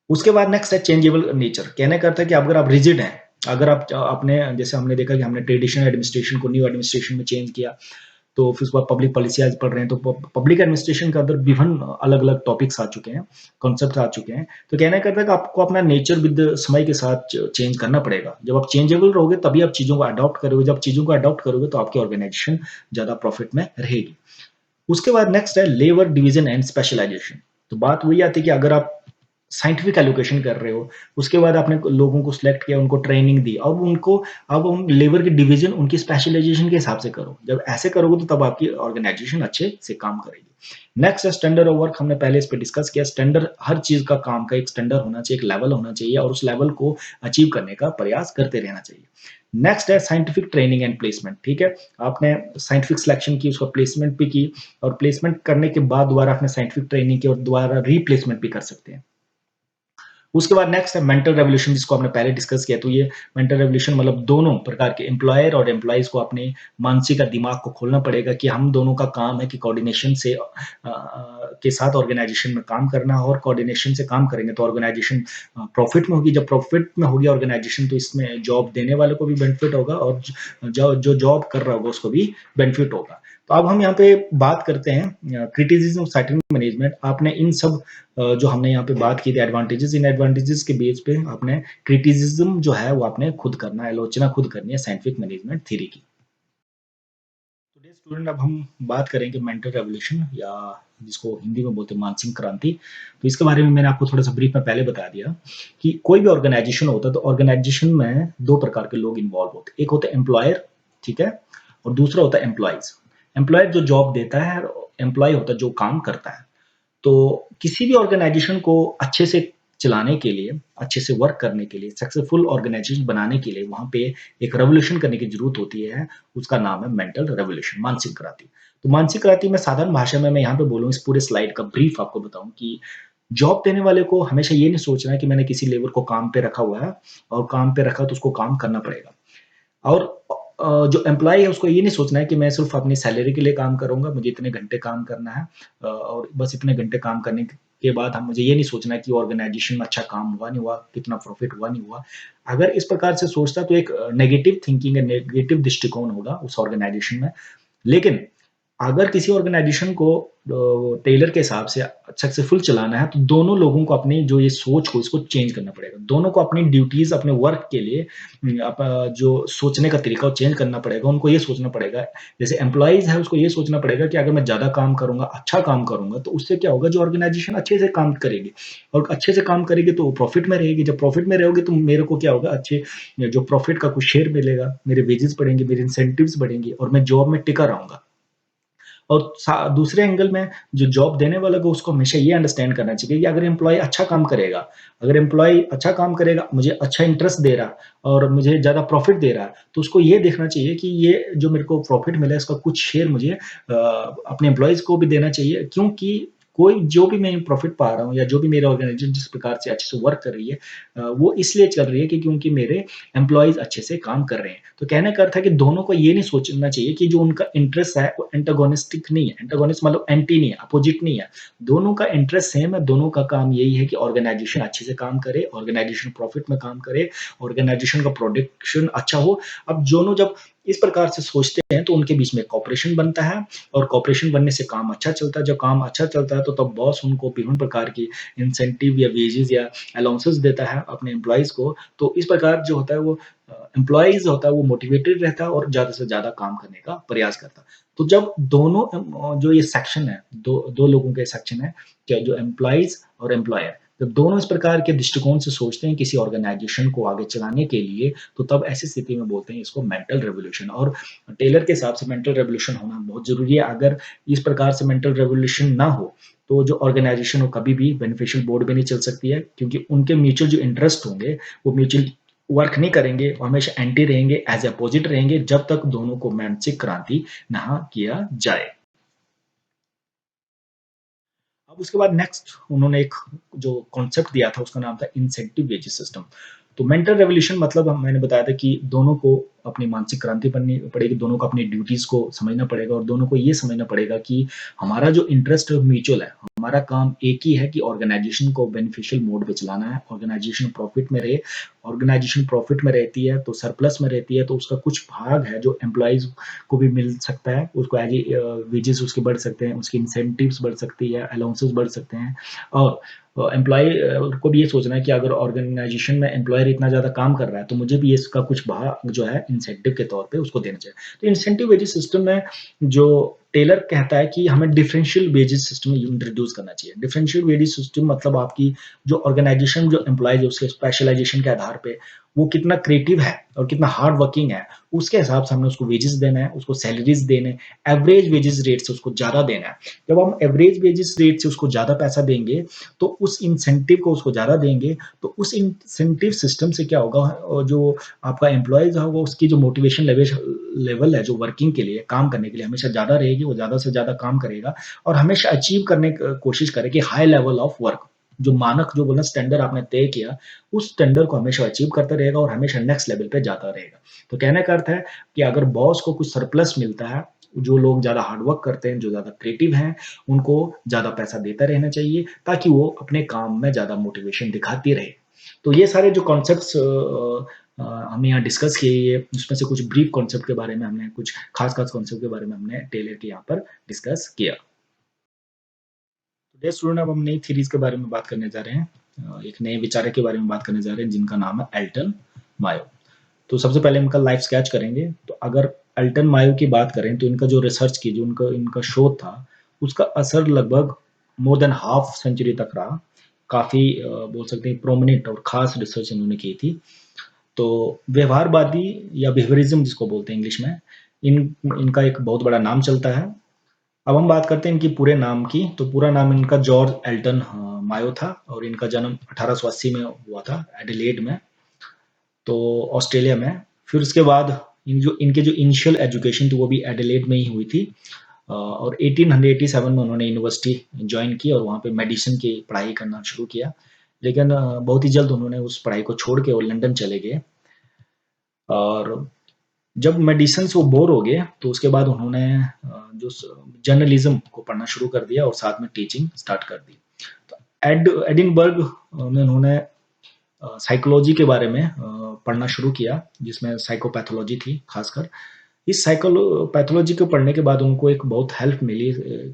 Speaker 1: उसके बाद नेक्स्ट है चेंजेबल नेचर। कहने का अर्थ है कि अगर आप रिजिड हैं, अगर आप अपने, जैसे हमने देखा कि हमने ट्रेडिशनल एडमिनिस्ट्रेशन को न्यू एडमिनिस्ट्रेशन में चेंज किया, तो फिर उसके बाद पब्लिक पॉलिसी आज पढ़ रहे हैं, तो पब्लिक एडमिनिस्ट्रेशन के अंदर विभिन्न अलग अलग टॉपिक्स आ चुके हैं, कॉन्सेप्ट आ चुके हैं। तो कहना करता है कि आपको अपना नेचर विद समय के साथ चेंज करना पड़ेगा। जब आप चेंजेबल रहोगे तभी आप चीजों को अडॉप्ट करोगे। जब चीजों को अडॉप्ट करोगे तो आपकी ऑर्गेनाइजेशन ज्यादा प्रॉफिट में रहेगी। उसके बाद नेक्स्ट है लेबर डिवीजन एंड स्पेशलाइजेशन। तो बात वही आती है कि अगर आप साइंटिफिक एलोकेशन कर रहे हो, उसके बाद आपने लोगों को सिलेक्ट किया, उनको ट्रेनिंग दी, अब उन लेबर की डिवीजन उनकी स्पेशलाइजेशन के हिसाब से करो। जब ऐसे करोगे तो तब आपकी ऑर्गेनाइजेशन अच्छे से काम करेगी। नेक्स्ट है स्टैंडर्ड ऑफ वर्क। हमने पहले इस पे डिस्कस किया। स्टैंडर्ड, हर चीज का काम का एक स्टैंडर्ड होना चाहिए, एक लेवल होना चाहिए, और उस लेवल को अचीव करने का प्रयास करते रहना चाहिए। नेक्स्ट है साइंटिफिक ट्रेनिंग एंड प्लेसमेंट। ठीक है, आपने साइंटिफिक सिलेक्शन की, उसका प्लेसमेंट भी की, और प्लेसमेंट करने के बाद दोबारा आपने साइंटिफिक ट्रेनिंग की और दोबारा रिप्लेसमेंट भी कर सकते हैं। उसके बाद नेक्स्ट है मेंटल रेवोल्यूशन, जिसको हमने पहले डिस्कस किया। तो ये मेंटल रेवोल्यूशन मतलब दोनों प्रकार के एम्प्लॉयर और एम्प्लॉइज को अपने मानसिक दिमाग को खोलना पड़ेगा कि हम दोनों का काम है कि कोऑर्डिनेशन से के साथ ऑर्गेनाइजेशन में काम करना, और कोऑर्डिनेशन से काम करेंगे तो ऑर्गेनाइजेशन प्रॉफिट में होगी। जब प्रॉफिट में होगी ऑर्गेनाइजेशन, तो इसमें जॉब देने वाले को भी बेनिफिट होगा, और जो जो जॉब कर रहा होगा उसको भी बेनिफिट होगा। तो अब हम यहाँ पे बात करते हैं क्रिटिसिज्म सेटिंग मैनेजमेंट। आपने इन सब जो हमने यहाँ पे बात की थी एडवांटेजेस, इन एडवांटेजेस के बेस पे आपने क्रिटिसिज्म जो है वो आपने खुद करना है, आलोचना खुद करनी है साइंटिफिक मैनेजमेंट थ्योरी की। टुडे स्टूडेंट, अब हम बात करेंगे मेंटल रेवोल्यूशन, या जिसको हिंदी में बोलते हैं मानसिक क्रांति। तो इसके बारे में मैंने आपको थोड़ा सा ब्रीफ में पहले बता दिया कि कोई भी ऑर्गेनाइजेशन होता है तो ऑर्गेनाइजेशन में दो प्रकार के लोग इन्वॉल्व होते हैं। एक होता है एम्प्लॉयर, ठीक है, और दूसरा होता है एम्प्लॉयज। एम्प्लॉयर जो जॉब देता है और एम्प्लॉय होता है जो काम करता है। तो किसी भी ऑर्गेनाइजेशन को अच्छे से चलाने के लिए, अच्छे से वर्क करने के लिए, सक्सेसफुल ऑर्गेनाइजेशन बनाने के लिए वहाँ पे एक रेवोल्यूशन करने की ज़रूरत होती है, उसका नाम है मेंटल रेवोल्यूशन, मानसिक क्रांति। तो मानसिक क्रांति में साधारण भाषा में मैं यहाँ पे बोलूँ, इस पूरे स्लाइड का ब्रीफ आपको बताऊँ कि जॉब देने वाले को हमेशा ये नहीं सोचना है कि मैंने किसी लेबर को काम पे रखा हुआ है और काम पे रखा तो उसको काम करना पड़ेगा। और जो एम्प्लॉयी है उसको ये नहीं सोचना है कि मैं सिर्फ अपनी सैलरी के लिए काम करूँगा, मुझे इतने घंटे काम करना है और बस इतने घंटे काम करने के बाद हम मुझे ये नहीं सोचना है कि ऑर्गेनाइजेशन में अच्छा काम हुआ, नहीं हुआ, कितना प्रॉफिट हुआ, नहीं हुआ। अगर इस प्रकार से सोचता तो एक नेगेटिव थिंकिंग है, नेगेटिव दृष्टिकोण होगा उस ऑर्गेनाइजेशन में। लेकिन अगर किसी ऑर्गेनाइजेशन को टेलर के हिसाब से सक्सेसफुल चलाना है तो दोनों लोगों को अपनी जो ये सोच को इसको चेंज करना पड़ेगा। दोनों को अपनी ड्यूटीज़ अपने वर्क के लिए जो सोचने का तरीका वो चेंज करना पड़ेगा। उनको ये सोचना पड़ेगा, जैसे एम्प्लॉइज़ है उसको ये सोचना पड़ेगा कि अगर मैं ज़्यादा काम करूँगा, अच्छा काम करूँगा तो उससे क्या होगा, जो ऑर्गेनाइजेशन अच्छे से काम करेगी और अच्छे से काम करेगी तो वो प्रॉफिट में रहेगी। जब प्रॉफिट में रहोगे तो मेरे को क्या होगा, अच्छे जो प्रॉफिट का कुछ शेयर मिलेगा, मेरे वेजेस बढ़ेंगे, मेरे इंसेंटिव्स बढ़ेंगे और मैं जॉब में टिका रहूँगा। और दूसरे एंगल में जो जॉब देने वाला को उसको हमेशा ये अंडरस्टैंड करना चाहिए कि अगर एम्प्लॉय अच्छा काम करेगा, अगर एम्प्लॉय अच्छा काम करेगा, मुझे अच्छा इंटरेस्ट दे रहा और मुझे ज़्यादा प्रॉफिट दे रहा है, तो उसको ये देखना चाहिए कि ये जो मेरे को प्रॉफिट मिला है इसका कुछ शेयर मुझे अपने एम्प्लॉइज़ को भी देना चाहिए, क्योंकि कोई जो भी मैं प्रॉफिट पा रहा हूँ या जो भी मेरा ऑर्गेनाइजेशन जिस प्रकार से अच्छे से वर्क कर रही है, वो इसलिए चल रही है कि क्योंकि मेरे एम्प्लॉइज़ अच्छे से काम कर रहे हैं। तो कहने का अर्थ है कि दोनों को ये नहीं सोचना चाहिए कि जो उनका इंटरेस्ट है वो एंटागोनिस्टिक नहीं है। एंटागोनिस्ट मतलब एंटी नहीं है, अपोजिट नहीं है। दोनों का इंटरेस्ट सेम है, दोनों का काम यही है कि ऑर्गेनाइजेशन अच्छे से काम करे, ऑर्गेनाइजेशन प्रॉफिट में काम करे, ऑर्गेनाइजेशन का प्रोडक्शन अच्छा हो। अब दोनों जब इस प्रकार से सोचते हैं तो उनके बीच में कॉपरेशन बनता है और कॉपरेशन बनने से काम अच्छा चलता है। जब काम अच्छा चलता है तो तब बॉस उनको विभिन्न प्रकार की इंसेंटिव या वेजेस या अलाउंसेस देता है अपने एम्प्लॉइज़ को। तो इस प्रकार जो होता है वो एम्प्लॉइज़ होता है वो मोटिवेटेड रहता है और ज़्यादा से ज़्यादा काम करने का प्रयास करता है। तो जब दोनों जो ये सेक्शन है, दो लोगों के सेक्शन है, क्या जो एम्प्लॉइज़ और एम्प्लॉयर, जब दोनों इस प्रकार के दृष्टिकोण से सोचते हैं किसी ऑर्गेनाइजेशन को आगे चलाने के लिए, तो तब ऐसी स्थिति में बोलते हैं इसको मेंटल रिवॉल्यूशन। और टेलर के हिसाब से मेंटल रिवॉल्यूशन होना बहुत ज़रूरी है। अगर इस प्रकार से मेंटल रिवॉल्यूशन ना हो, तो जो ऑर्गेनाइजेशन हो कभी भी बेनिफिशियल बोर्ड में नहीं चल सकती है, क्योंकि उनके म्यूचुअल जो इंटरेस्ट होंगे, वो म्यूचुअल वर्क नहीं करेंगे, वो हमेशा एंटी रहेंगे, एज़ अपोजिट रहेंगे, जब तक दोनों को मानसिक क्रांति ना किया जाए। अब उसके बाद नेक्स्ट उन्होंने एक जो कॉन्सेप्ट दिया था उसका नाम था इंसेंटिव वेजेस सिस्टम। तो मेंटल रेवोल्यूशन मतलब मैंने बताया था कि दोनों को अपनी मानसिक क्रांति करनी पड़ेगी, दोनों को अपनी ड्यूटीज को समझना पड़ेगा और दोनों को ये समझना पड़ेगा कि हमारा जो इंटरेस्ट म्यूचुअल है, हमारा काम एक ही है कि ऑर्गेनाइजेशन को बेनिफिशियल मोड पे चलाना है, ऑर्गेनाइजेशन प्रॉफिट में रहे। ऑर्गेनाइजेशन प्रॉफिट में रहती है तो सरप्लस में रहती है तो उसका कुछ भाग है जो एम्प्लॉइज को भी मिल सकता है, उसको एज ए वेजेस उसके बढ़ सकते हैं, उसकी इंसेंटिव्स बढ़ सकती है, अलाउंसेस बढ़ सकते हैं। और एम्प्लॉय को भी ये सोचना है कि अगर ऑर्गेनाइजेशन में एम्प्लॉयर इतना ज़्यादा काम कर रहा है तो मुझे भी इसका कुछ भाग जो है इंसेंटिव के तौर पे उसको देना चाहिए। तो इंसेंटिव वेजेस सिस्टम में जो टेलर कहता है कि हमें डिफरेंशियल वेजेस सिस्टम इंट्रोड्यूस करना चाहिए। डिफरेंशियल वेजेस सिस्टम मतलब आपकी जो ऑर्गेनाइजेशन जो एम्प्लॉयज है उसके स्पेशलाइजेशन के आधार पे वो कितना क्रिएटिव है और कितना हार्ड वर्किंग है, उसके हिसाब से हमें उसको वेजेस देना है, उसको सैलरीज देने, एवरेज वेजेस रेट से उसको ज़्यादा देना है। जब हम एवरेज वेजेस रेट से उसको ज़्यादा पैसा देंगे तो उस इंसेंटिव को उसको ज़्यादा देंगे, तो उस इंसेंटिव सिस्टम से क्या होगा, जो आपका एम्प्लॉइज़ होगा उसकी जो मोटिवेशन लेवल है जो वर्किंग के लिए, काम करने के लिए हमेशा ज़्यादा रहेगी, वो ज़्यादा से ज़्यादा काम करेगा और हमेशा अचीव करने की कोशिश करेगी हाई लेवल ऑफ वर्क। जो मानक जो बोला स्टैंडर्ड आपने तय किया, उस स्टैंडर्ड को हमेशा अचीव करता रहेगा और हमेशा नेक्स्ट लेवल पे जाता रहेगा। तो कहने का अर्थ है कि अगर बॉस को कुछ सरप्लस मिलता है, जो लोग ज़्यादा हार्ड वर्क करते हैं, जो ज़्यादा क्रिएटिव हैं, उनको ज़्यादा पैसा देता रहना चाहिए ताकि वो अपने काम में ज़्यादा मोटिवेशन दिखाती रहे। तो ये सारे जो कॉन्सेप्ट्स हमने यहाँ डिस्कस किए, उसमें से कुछ ब्रीफ कॉन्सेप्ट के बारे में हमने, कुछ खास-खास कॉन्सेप्ट के बारे में हमने टेलर के यहाँ पर डिस्कस किया। टुडे स्टूडेंट, अब हम नई थ्योरीज़ के बारे में बात करने जा रहे हैं। एक नए विचारक के बारे में बात करने जा रहे हैं जिनका नाम है एल्टन मायो। तो सबसे पहले इनका लाइफ स्केच करेंगे। तो अगर एल्टन मायो की बात करें तो इनका जो रिसर्च की, जो उनका इनका शोध था, उसका असर लगभग मोर देन हाफ सेंचुरी तक रहा। काफ़ी बोल सकते हैं प्रोमिनेंट और ख़ास रिसर्च इन्होंने की थी। तो व्यवहारवादी या बिहेवियरिज्म जिसको बोलते हैं इंग्लिश में, इनका एक बहुत बड़ा नाम चलता है। अब हम बात करते हैं इनकी पूरे नाम की। तो पूरा नाम इनका जॉर्ज एल्टन मायो था और इनका जन्म 1880 में हुआ था एडिलेड में, तो ऑस्ट्रेलिया में। फिर उसके बाद इनके जो इनिशियल एजुकेशन थी वो भी एडिलेड में ही हुई थी। और 1887 में उन्होंने यूनिवर्सिटी ज्वाइन की और वहाँ पे मेडिसिन की पढ़ाई करना शुरू किया। लेकिन बहुत ही जल्द उन्होंने उस पढ़ाई को छोड़ के और लंदन चले गए। और जब मेडिसिन से वो बोर हो गए तो उसके बाद उन्होंने जो जर्नलिज्म को पढ़ना शुरू कर दिया और साथ में टीचिंग स्टार्ट कर दी। तो एडिनबर्ग में उन्होंने साइकोलॉजी के बारे में पढ़ना शुरू किया, जिसमें साइकोपैथोलॉजी थी खासकर। इस साइकोपैथोलॉजी को पढ़ने के बाद उनको एक बहुत हेल्प मिली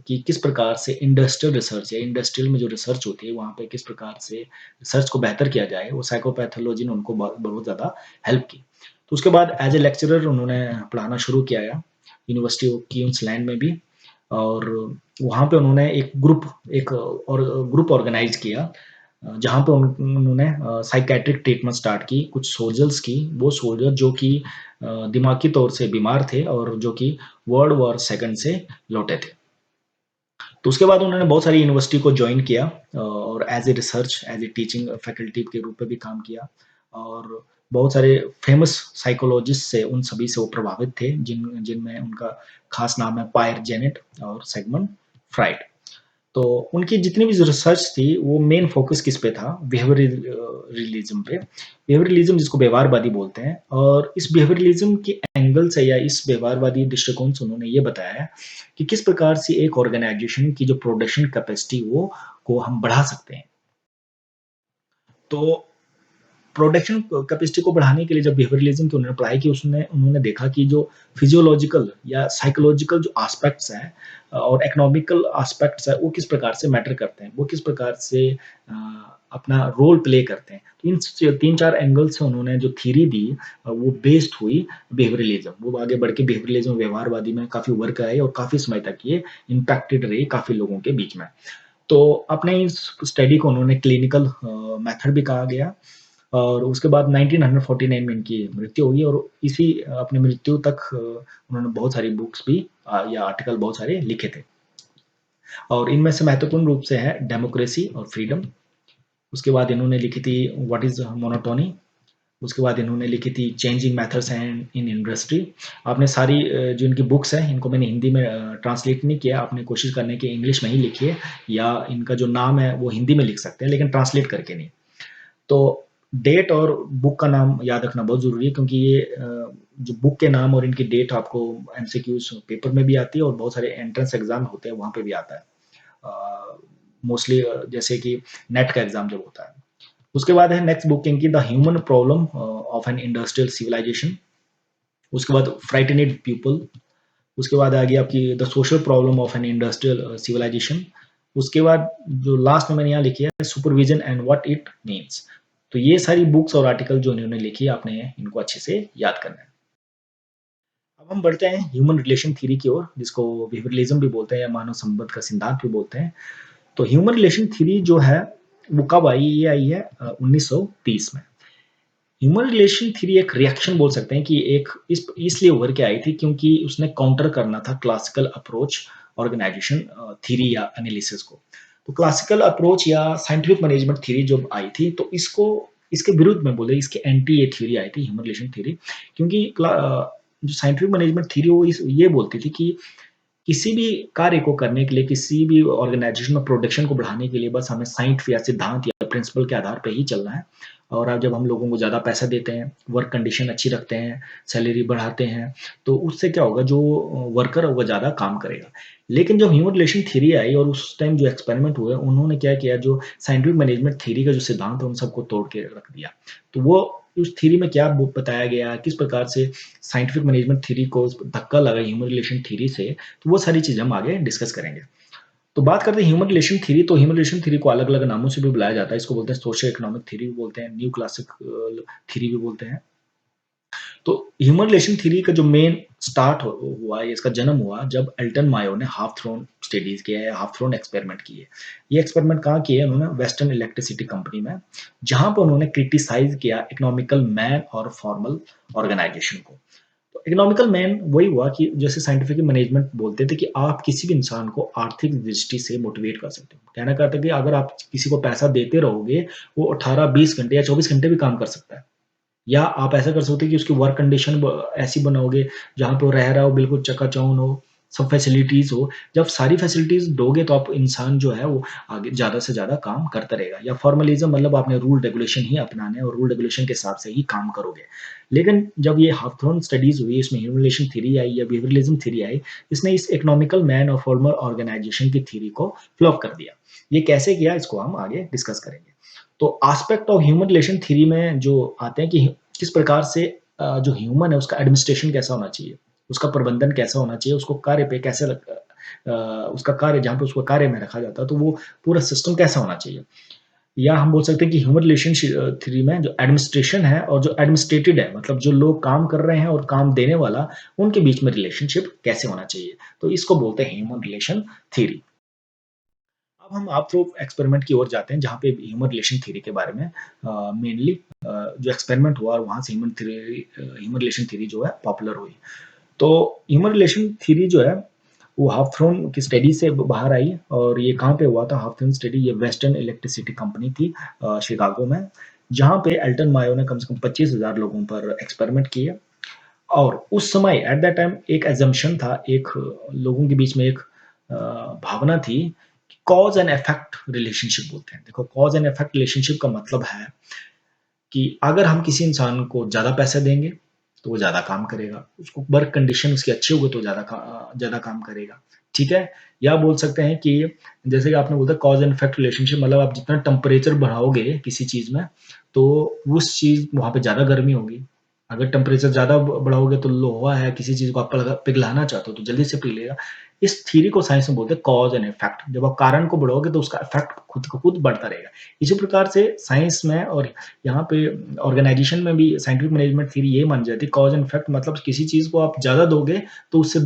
Speaker 1: कि किस प्रकार से इंडस्ट्रियल रिसर्च या इंडस्ट्रियल में जो रिसर्च होती है वहाँ पे किस प्रकार से रिसर्च को बेहतर किया जाए। वो साइकोपैथोलॉजी ने उनको बहुत ज़्यादा हेल्प की। तो उसके बाद एज ए लेक्चरर उन्होंने पढ़ाना शुरू किया यूनिवर्सिटी ऑफ क्वींसलैंड में भी। और वहाँ पे उन्होंने एक और ग्रुप ऑर्गेनाइज किया जहाँ पे उन्होंने साइकेट्रिक ट्रीटमेंट स्टार्ट की कुछ सोल्जर्स की। वो सोल्जर जो कि दिमागी तौर से बीमार थे और जो कि वर्ल्ड वॉर सेकंड से लौटे थे। तो उसके बाद उन्होंने बहुत सारी यूनिवर्सिटी को ज्वाइन किया और as a research, as a teaching faculty के रूप में भी काम किया। और बहुत सारे फेमस साइकोलॉजिस्ट से, उन सभी से वो प्रभावित थे, जिनमें उनका खास नाम है पायर जेनेट और सेगमंड फ्राइड। तो उनकी जितनी भी रिसर्च थी वो मेन फोकस किस पे था? बिहेवियरलिज्म पे। बिहेवियरलिज्म जिसको व्यवहारवादी बोलते हैं। और इस बिहेवियरलिज्म के एंगल से या इस व्यवहारवादी दृष्टिकोण से उन्होंने ये बताया है कि किस प्रकार से एक ऑर्गेनाइजेशन की जो प्रोडक्शन कैपेसिटी वो को हम बढ़ा सकते हैं। तो प्रोडक्शन कैपेसिटी को बढ़ाने के लिए जब बिहेवियरलिज्म की उन्होंने पढ़ाई की, उसमें उन्होंने देखा कि जो फिजियोलॉजिकल या साइकोलॉजिकल जो एस्पेक्ट्स हैं और इकोनॉमिकल एस्पेक्ट्स हैं वो किस प्रकार से मैटर करते हैं, वो किस प्रकार से अपना रोल प्ले करते हैं। तो इन 3-4 एंगल से उन्होंने जो थ्योरी दी वो बेस्ड हुई बिहेवियरलिज्म। वो आगे बढ़ के बिहेवियरलिज्म व्यवहारवादी में काफ़ी वर्क आए और काफ़ी समय तक ये इम्पैक्टेड रही काफ़ी लोगों के बीच में। तो अपने इस स्टडी को उन्होंने क्लिनिकल मेथड भी कहा गया। और उसके बाद 1949 में इनकी मृत्यु हुई और इसी अपनी मृत्यु तक उन्होंने बहुत सारी बुक्स भी या आर्टिकल बहुत सारे लिखे थे। और इनमें से महत्वपूर्ण रूप से है डेमोक्रेसी और फ्रीडम। उसके बाद इन्होंने लिखी थी व्हाट इज मोनोटोनी। उसके बाद इन्होंने लिखी थी changing methods and in industry. आपने सारी जो इनकी बुक्स हैं इनको मैंने हिंदी में ट्रांसलेट नहीं किया। आपने कोशिश करने की इंग्लिश में ही लिखिए या इनका जो नाम है वो हिंदी में लिख सकते हैं लेकिन ट्रांसलेट करके नहीं। तो डेट और बुक का नाम याद रखना बहुत ज़रूरी है क्योंकि ये जो बुक के नाम और इनकी डेट आपको एमसीक्यूज पेपर में भी आती है और बहुत सारे एंट्रेंस एग्जाम होते हैं वहाँ पे भी आता है मोस्टली, जैसे कि नेट का एग्जाम जब होता है। उसके बाद है नेक्स्ट बुक इनकी the human problem of an industrial civilisation. उसके बाद फ्राइटनेड पीपल। उसके बाद आ गई आपकी the social problem of an industrial civilisation. उसके बाद जो लास्ट में मैंने यहाँ लिखी है supervision and what it means. तो ये सारी बुक्स और आर्टिकल जो इन्होंने लिखी है आपने इनको अच्छे से याद करना है। अब हम बढ़ते हैं ह्यूमन रिलेशन थ्योरी की ओर, जिसको बिहेवियरलिज्म भी बोलते हैं या मानव संबंध का सिद्धांत भी बोलते हैं। तो ह्यूमन रिलेशन थ्योरी जो है वो कब आई? ये आई है 1930 में। ह्यूमन रिलेशन थ्योरी एक रिएक्शन बोल सकते हैं कि एक इसलिए उभर के आई थी क्योंकि उसने काउंटर करना था क्लासिकल अप्रोच ऑर्गेनाइजेशन थ्योरी या एनालिसिस को। तो क्लासिकल अप्रोच या साइंटिफिक मैनेजमेंट थ्योरी जब आई थी तो इसको इसके विरुद्ध में बोले, इसके एंटी ये थ्योरी आई थी ह्यूमन रिलेशन थ्योरी। क्योंकि जो साइंटिफिक मैनेजमेंट थ्योरी वो ये बोलती थी कि किसी भी कार्य को करने के लिए, किसी भी ऑर्गेनाइजेशन में प्रोडक्शन को बढ़ाने के लिए बस हमें साइंट या सिद्धांत या प्रिंसिपल के आधार पे ही चलना है। और अब जब हम लोगों को ज़्यादा पैसा देते हैं, वर्क कंडीशन अच्छी रखते हैं, सैलरी बढ़ाते हैं, तो उससे क्या होगा, जो वर्कर है वो ज़्यादा काम करेगा। लेकिन जब ह्यूमन रिलेशन थ्योरी आई और उस टाइम जो एक्सपेरिमेंट हुए, उन्होंने क्या किया, जो साइंटिफिक मैनेजमेंट थ्योरी का जो सिद्धांत है उन सबको तोड़ के रख दिया। तो वो उस थ्योरी में क्या बताया गया, किस प्रकार से साइंटिफिक मैनेजमेंट थ्योरी को धक्का लगा ह्यूमन रिलेशन थ्योरी से, तो वो सारी चीज़ें हम आगे डिस्कस करेंगे। तो बात करते हैं ह्यूमन रिलेशन थ्योरी। तो ह्यूमन रिलेशन थ्योरी को अलग-अलग नामों से भी बुलाया जाता है। इसको बोलते हैं सोशियो इकोनॉमिक थ्योरी भी बोलते हैं, न्यू क्लासिक थ्योरी भी बोलते हैं। तो ह्यूमन रिलेशन थ्योरी का जो मेन स्टार्ट हुआ, इसका जन्म हुआ जब एल्टन मायो ने हाफ थ्रोन स्टडीज किया है, हाफ थ्रोन एक्सपेरिमेंट किए। ये एक्सपेरिमेंट कहाँ किए उन्होंने? वेस्टर्न इलेक्ट्रिसिटी कंपनी में, जहां पर उन्होंने क्रिटिसाइज किया इकोनॉमिकल मैन और फॉर्मल ऑर्गेनाइजेशन को। तो इकोनॉमिकल मैन वही हुआ कि जैसे साइंटिफिक मैनेजमेंट बोलते थे कि आप किसी भी इंसान को आर्थिक दृष्टि से मोटिवेट कर सकते हो। कहना कहता है कि अगर आप किसी को पैसा देते रहोगे, वो 18-20 घंटे या 24 घंटे भी काम कर सकता है। या आप ऐसा कर सकते हो कि उसकी वर्क कंडीशन ऐसी बनाओगे जहाँ पे वो रह रहा हो बिल्कुल चकाचौंध हो, सब फैसिलिटीज़ हो। जब सारी फैसिलिटीज़ दोगे तो आप इंसान जो है वो आगे ज़्यादा से ज़्यादा काम करता रहेगा। या फॉर्मलिज़्म मतलब आपने रूल रेगुलेशन ही अपनाने हैं और रूल रेगुलेशन के हिसाब से ही काम करोगे। लेकिन जब ये हावथॉर्न स्टडीज़ हुई, इसमें ह्यूमन रिलेशन थ्योरी आई या बिहेवियरलिज़्म थ्योरी आई, इसने इस इकोनॉमिकल मैन और फॉर्मल ऑर्गेनाइजेशन की थ्योरी को फ्लॉप कर दिया। ये कैसे किया, इसको हम आगे डिस्कस करेंगे। तो aspect of human relation theory में जो आते हैं कि किस प्रकार से जो ह्यूमन है उसका एडमिनिस्ट्रेशन कैसा होना चाहिए, उसका प्रबंधन कैसा होना चाहिए, उसको कार्य पे कैसे उसका कार्य जहाँ पे उसको कार्य में रखा जाता है, तो वो पूरा सिस्टम कैसा होना चाहिए। या हम बोल सकते हैं कि ह्यूमन रिलेशन थ्योरी में जो एडमिनिस्ट्रेशन है और जो एडमिनिस्ट्रेटेड है, मतलब जो लोग काम कर रहे हैं और काम देने वाला, उनके बीच में रिलेशनशिप कैसे होना चाहिए। तो इसको बोलते हैं ह्यूमन रिलेशन थ्योरी। अब हम आप थ्रू एक्सपेरिमेंट की ओर जाते हैं जहाँ पे ह्यूमन रिलेशन थ्योरी के बारे में मेनली जो एक्सपेरिमेंट हुआ और वहाँ से ह्यूमन रिलेशन थ्योरी जो है पॉपुलर हुई। तो ह्यूमन रिलेशन थ्योरी जो है वो हावथॉर्न की स्टडी से बाहर आई और ये कहाँ पे हुआ था हावथॉर्न स्टडी? ये वेस्टर्न इलेक्ट्रिसिटी कंपनी थी शिकागो में, जहाँ पे एल्टन मायो ने कम से कम 25,000 लोगों पर एक्सपेरिमेंट किए। और उस समय एट दैट टाइम एक एजम्पशन था, एक लोगों के बीच में एक भावना थी कि कॉज एंड इफेक्ट रिलेशनशिप बोलते हैं। देखो, कॉज एंड इफेक्ट रिलेशनशिप का मतलब है कि अगर हम किसी इंसान को ज़्यादा पैसे देंगे, तो वो ज़्यादा काम करेगा। उसको वर्क कंडीशन उसकी अच्छी होगी तो ज़्यादा काम करेगा, ठीक है? या बोल सकते हैं कि जैसे कि आपने बोला कॉज़ एंड इफेक्ट रिलेशनशिप, मतलब आप जितना टेम्परेचर बढ़ाओगे किसी चीज़ में, तो उस चीज़ वहाँ पे ज़्यादा गर्मी होगी। अगर टेम्परेचर ज़्यादा बढ़ाओगे तो लोहा है, किसी चीज़ को आप पिघलाना चाहते हो तो जल्दी से पिघलेगा। इस थ्योरी को साइंस में बोलते हैं कॉज़ एंड इफेक्ट। जब आप कारण को बढ़ाओगे तो उसका इफेक्ट खुद को खुद बढ़ता रहेगा। इसी प्रकार से साइंस में और यहाँ पे ऑर्गेनाइजेशन में भी साइंटिफिक मैनेजमेंट थ्योरी ये मान जाती है कॉज एंड इफेक्ट, मतलब किसी चीज़ को आप ज़्यादा दोगे तो उससे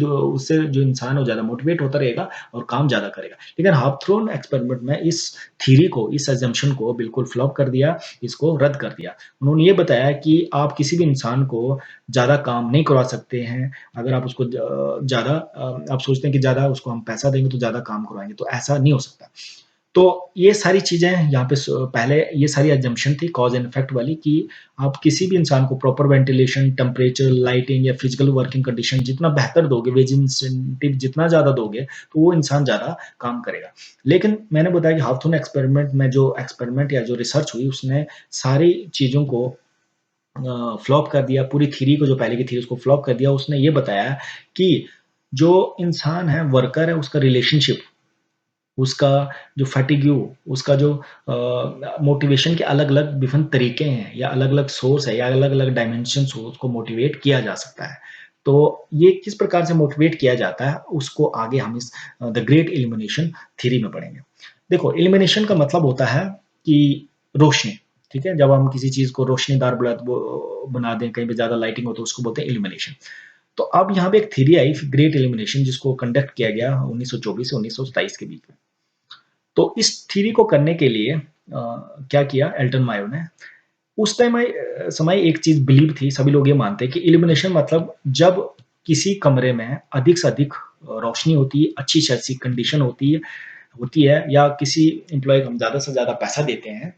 Speaker 1: जो इंसान है वो ज़्यादा मोटिवेट होता रहेगा और काम ज़्यादा करेगा। लेकिन हावथॉर्न एक्सपेरिमेंट में इस थ्योरी को, इस अजम्पशन को बिल्कुल फ्लॉप कर दिया, इसको रद्द कर दिया। उन्होंने ये बताया कि आप किसी भी इंसान को ज़्यादा काम नहीं करवा सकते हैं। अगर आप उसको ज़्यादा आप सोचते हैं कि ज़्यादा उसको हम पैसा देंगे तो ज़्यादा काम करवाएँगे, तो ऐसा नहीं हो सकता। तो ये सारी चीज़ें यहाँ पे पहले ये सारी असम्पशन थी कॉज़ एंड इफेक्ट वाली कि आप किसी भी इंसान को प्रॉपर वेंटिलेशन, टेम्परेचर, लाइटिंग या फिजिकल वर्किंग कंडीशन जितना बेहतर दोगे, वेज इंसेंटिव जितना ज़्यादा दोगे, तो वो इंसान ज़्यादा काम करेगा। लेकिन मैंने बताया कि हावथॉर्न एक्सपेरिमेंट में जो एक्सपेरिमेंट या जो रिसर्च हुई, उसने सारी चीज़ों को फ्लॉप कर दिया, पूरी थ्योरी को, जो पहले की थी उसको फ्लॉप कर दिया। उसने ये बताया कि जो इंसान है, वर्कर है, उसका रिलेशनशिप, उसका जो फैटिग्यू, उसका जो मोटिवेशन के अलग-अलग डिफरेंट तरीके हैं या अलग-अलग सोर्स है या अलग-अलग डायमेंशंस हो, उसको मोटिवेट किया जा सकता है। तो ये किस प्रकार से मोटिवेट किया जाता है, उसको आगे हम इस द ग्रेट इल्यूमिनेशन थ्योरी में पढ़ेंगे। देखो, इल्यूमिनेशन का मतलब होता है कि रोशनी, ठीक है? जब हम किसी चीज़ को रोशनीदार बना दें, कहीं पे ज़्यादा लाइटिंग हो तो उसको बोलते हैं इल्यूमिनेशन। तो अब यहाँ पे एक थ्योरी आई ग्रेट इल्यूमिनेशन, जिसको कंडक्ट किया गया 1924 से 1927 के बीच में। तो इस थ्योरी को करने के लिए क्या किया एल्टन मायो ने, उस टाइम समय एक चीज़ बिलीव थी, सभी लोग ये मानते हैं कि इल्यूमिनेशन मतलब जब किसी कमरे में अधिक से अधिक रोशनी होती है, अच्छी से अच्छी कंडीशन होती है या किसी एम्प्लॉयी को हम ज़्यादा से ज़्यादा पैसा देते हैं,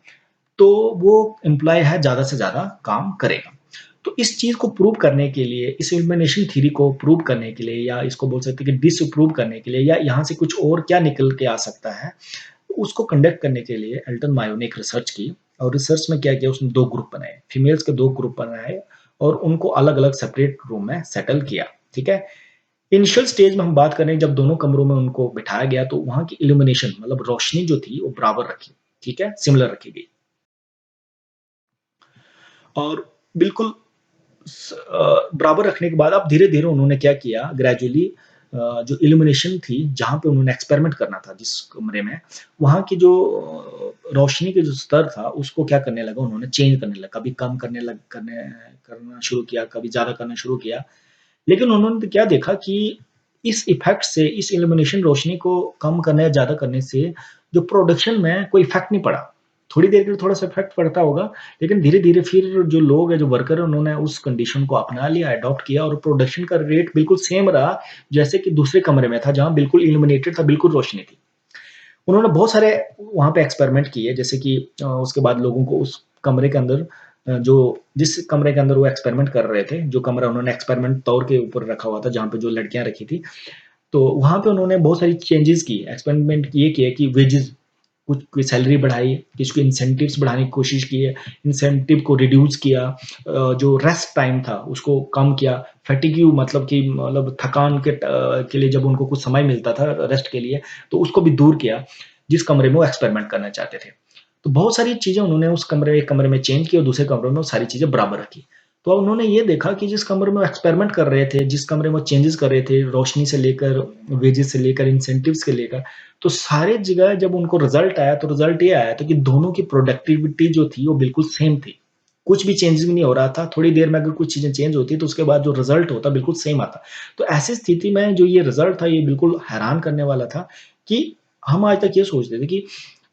Speaker 1: तो वो एम्प्लॉयी है ज़्यादा से ज़्यादा काम करेगा। तो इस चीज़ को प्रूव करने के लिए, इस इल्यूमिनेशन थ्योरी को प्रूव करने के लिए, या इसको बोल सकते हैं कि डिसप्रूव करने के लिए, या यहाँ से कुछ और क्या निकल के आ सकता है, उसको कंडक्ट करने के लिए एल्टन मायो ने एक रिसर्च की। और रिसर्च में क्या किया, उसने 2 ग्रुप बनाए, फीमेल्स के 2 ग्रुप बनाए और उनको अलग-अलग सेपरेट रूम में सेटल किया, ठीक है? इनिशियल स्टेज में हम बात करें, जब दोनों कमरों में उनको बिठाया गया तो वहाँ की इल्यूमिनेशन मतलब रोशनी जो थी वो बराबर रखी, ठीक है? सिमिलर रखी गई। और बिल्कुल बराबर रखने के बाद अब धीरे-धीरे उन्होंने क्या किया ग्रेजुअली जो इल्यूमिनेशन थी, जहाँ पे उन्होंने एक्सपेरिमेंट करना था जिस कमरे में, वहाँ की जो रोशनी के जो स्तर था, उसको क्या करने लगा उन्होंने चेंज करने लगा। कभी कम करना शुरू किया, कभी ज़्यादा करना शुरू किया। लेकिन उन्होंने तो क्या देखा कि इस इफ़ेक्ट से, इस इल्यूमिनेशन रोशनी को कम करने या ज़्यादा करने से, जो प्रोडक्शन में कोई इफ़ेक्ट नहीं पड़ा। थोड़ी देर के लिए थोड़ा-सा इफ़ेक्ट पड़ता होगा, लेकिन धीरे-धीरे फिर जो लोग हैं, जो वर्कर हैं, उन्होंने उस कंडीशन को अपना लिया, अडॉप्ट किया और प्रोडक्शन का रेट बिल्कुल सेम रहा, जैसे कि दूसरे कमरे में था, जहाँ बिल्कुल इल्यूमिनेटेड था, बिल्कुल रोशनी थी। उन्होंने बहुत सारे वहाँ पे एक्सपेरिमेंट किए, जैसे कि उसके बाद लोगों को उस कमरे के अंदर जो जिस कमरे के अंदर वो एक्सपेरिमेंट कर रहे थे, जो कमरा उन्होंने एक्सपेरिमेंट तौर के ऊपर रखा हुआ था, जहाँ पे जो लड़कियाँ रखी थी, तो वहाँ पे उन्होंने बहुत सारी चेंजेज़ की, एक्सपेरिमेंट ये किए कि वेजेज़ कुछ की सैलरी बढ़ाई, किसी को इंसेंटिव्स बढ़ाने की कोशिश की है, इंसेंटिव को रिड्यूस किया जो रेस्ट टाइम था उसको कम किया, फैटिग्यू मतलब कि मतलब थकान के लिए जब उनको कुछ समय मिलता था रेस्ट के लिए, तो उसको भी दूर किया, जिस कमरे में वो एक्सपेरिमेंट करना चाहते थे। तो बहुत सारी चीज़ें उन्होंने उस कमरे एक कमरे में चेंज की और दूसरे कमरे में वो सारी चीज़ें बराबर रखी। तो उन्होंने ये देखा कि जिस कमरे में वो एक्सपेरिमेंट कर रहे थे, जिस कमरे में वो चेंजेज़ कर रहे थे, रोशनी से लेकर, वेजेस से लेकर, इंसेंटिव्स के लेकर, तो सारे जगह जब उनको रिज़ल्ट आया, तो रिज़ल्ट ये आया था कि दोनों की प्रोडक्टिविटी जो थी, वो बिल्कुल सेम थी। कुछ भी चेंज भी नहीं हो रहा था, थोड़ी देर में अगर कुछ चीज़ें चेंज होती, तो उसके बाद जो रिज़ल्ट होता, बिल्कुल सेम आता। तो ऐसी स्थिति में जो ये रिज़ल्ट था, ये बिल्कुल हैरान करने वाला था कि हम आज तक ये सोचते थे कि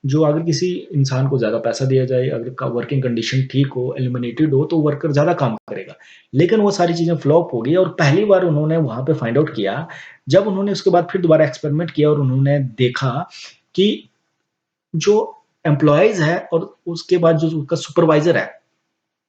Speaker 1: जो अगर किसी इंसान को ज़्यादा पैसा दिया जाए, अगर का वर्किंग कंडीशन ठीक हो, इल्यूमिनेटेड हो, तो वर्कर ज़्यादा काम करेगा। लेकिन वो सारी चीज़ें फ्लॉप हो गई और पहली बार उन्होंने वहाँ पे फाइंड आउट किया, जब उन्होंने उसके बाद फिर दोबारा एक्सपेरिमेंट किया और उन्होंने देखा कि जो एम्प्लॉइज़ है और उसके बाद जो उसका सुपरवाइज़र है,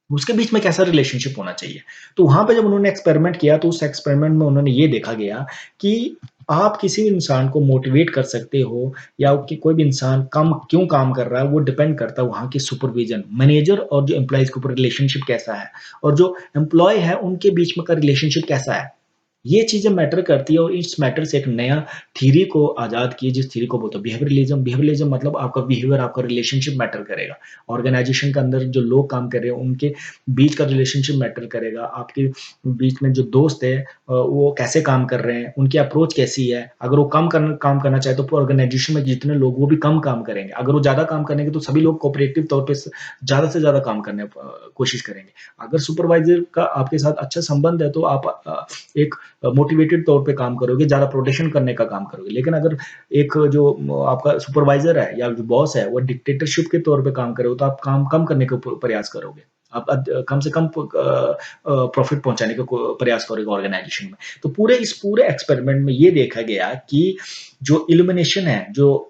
Speaker 1: उसके बीच में कैसा रिलेशनशिप होना चाहिए। तो वहाँ पे जब उन्होंने एक्सपेरिमेंट किया, तो उस एक्सपेरिमेंट में उन्होंने ये देखा गया कि आप किसी भी इंसान को मोटिवेट कर सकते हो या कि कोई भी इंसान कम क्यों काम कर रहा है, वो डिपेंड करता है वहाँ के सुपरविज़न, मैनेजर और जो एम्प्लॉइज़ के ऊपर रिलेशनशिप कैसा है और जो एम्प्लॉयी है, उनके बीच में का रिलेशनशिप कैसा है। ये चीज़ें मैटर करती है और इस मैटर से एक नया थ्योरी को आज़ाद किए, जिस थ्योरी को बोलते हैं बिहेवियरलिज़्म। बिहेवियरलिज़्म मतलब आपका बिहेवियर, आपका रिलेशनशिप मैटर करेगा। ऑर्गेनाइज़ेशन के अंदर जो लोग काम कर रहे हैं, उनके बीच का रिलेशनशिप मैटर करेगा। आपके बीच में जो दोस्त है वो कैसे काम कर रहे हैं, उनकी अप्रोच कैसी है। अगर वो काम करना चाहे तो पूरे ऑर्गेनाइज़ेशन में जितने लोग वो भी कम काम करेंगे। अगर वो ज़्यादा काम करेंगे तो सभी लोग कोऑपरेटिव तौर पे ज़्यादा से ज़्यादा काम करने कोशिश करेंगे। अगर सुपरवाइज़र का आपके साथ अच्छा संबंध है तो आप एक मोटिवेटेड तौर पे काम करोगे, ज़्यादा प्रोटेक्शन करने का काम करोगे। लेकिन अगर एक जो आपका सुपरवाइज़र है या जो बॉस है, वो डिक्टेटरशिप के तौर पे काम करे, तो आप काम कम करने का प्रयास करोगे। आप कम से कम प्रॉफ़िट पहुँचाने का प्रयास करोगे ऑर्गेनाइज़ेशन में। तो इस पूरे एक्सपेरिमेंट में ये देखा गया कि जो इल्यूमिनेशन है, जो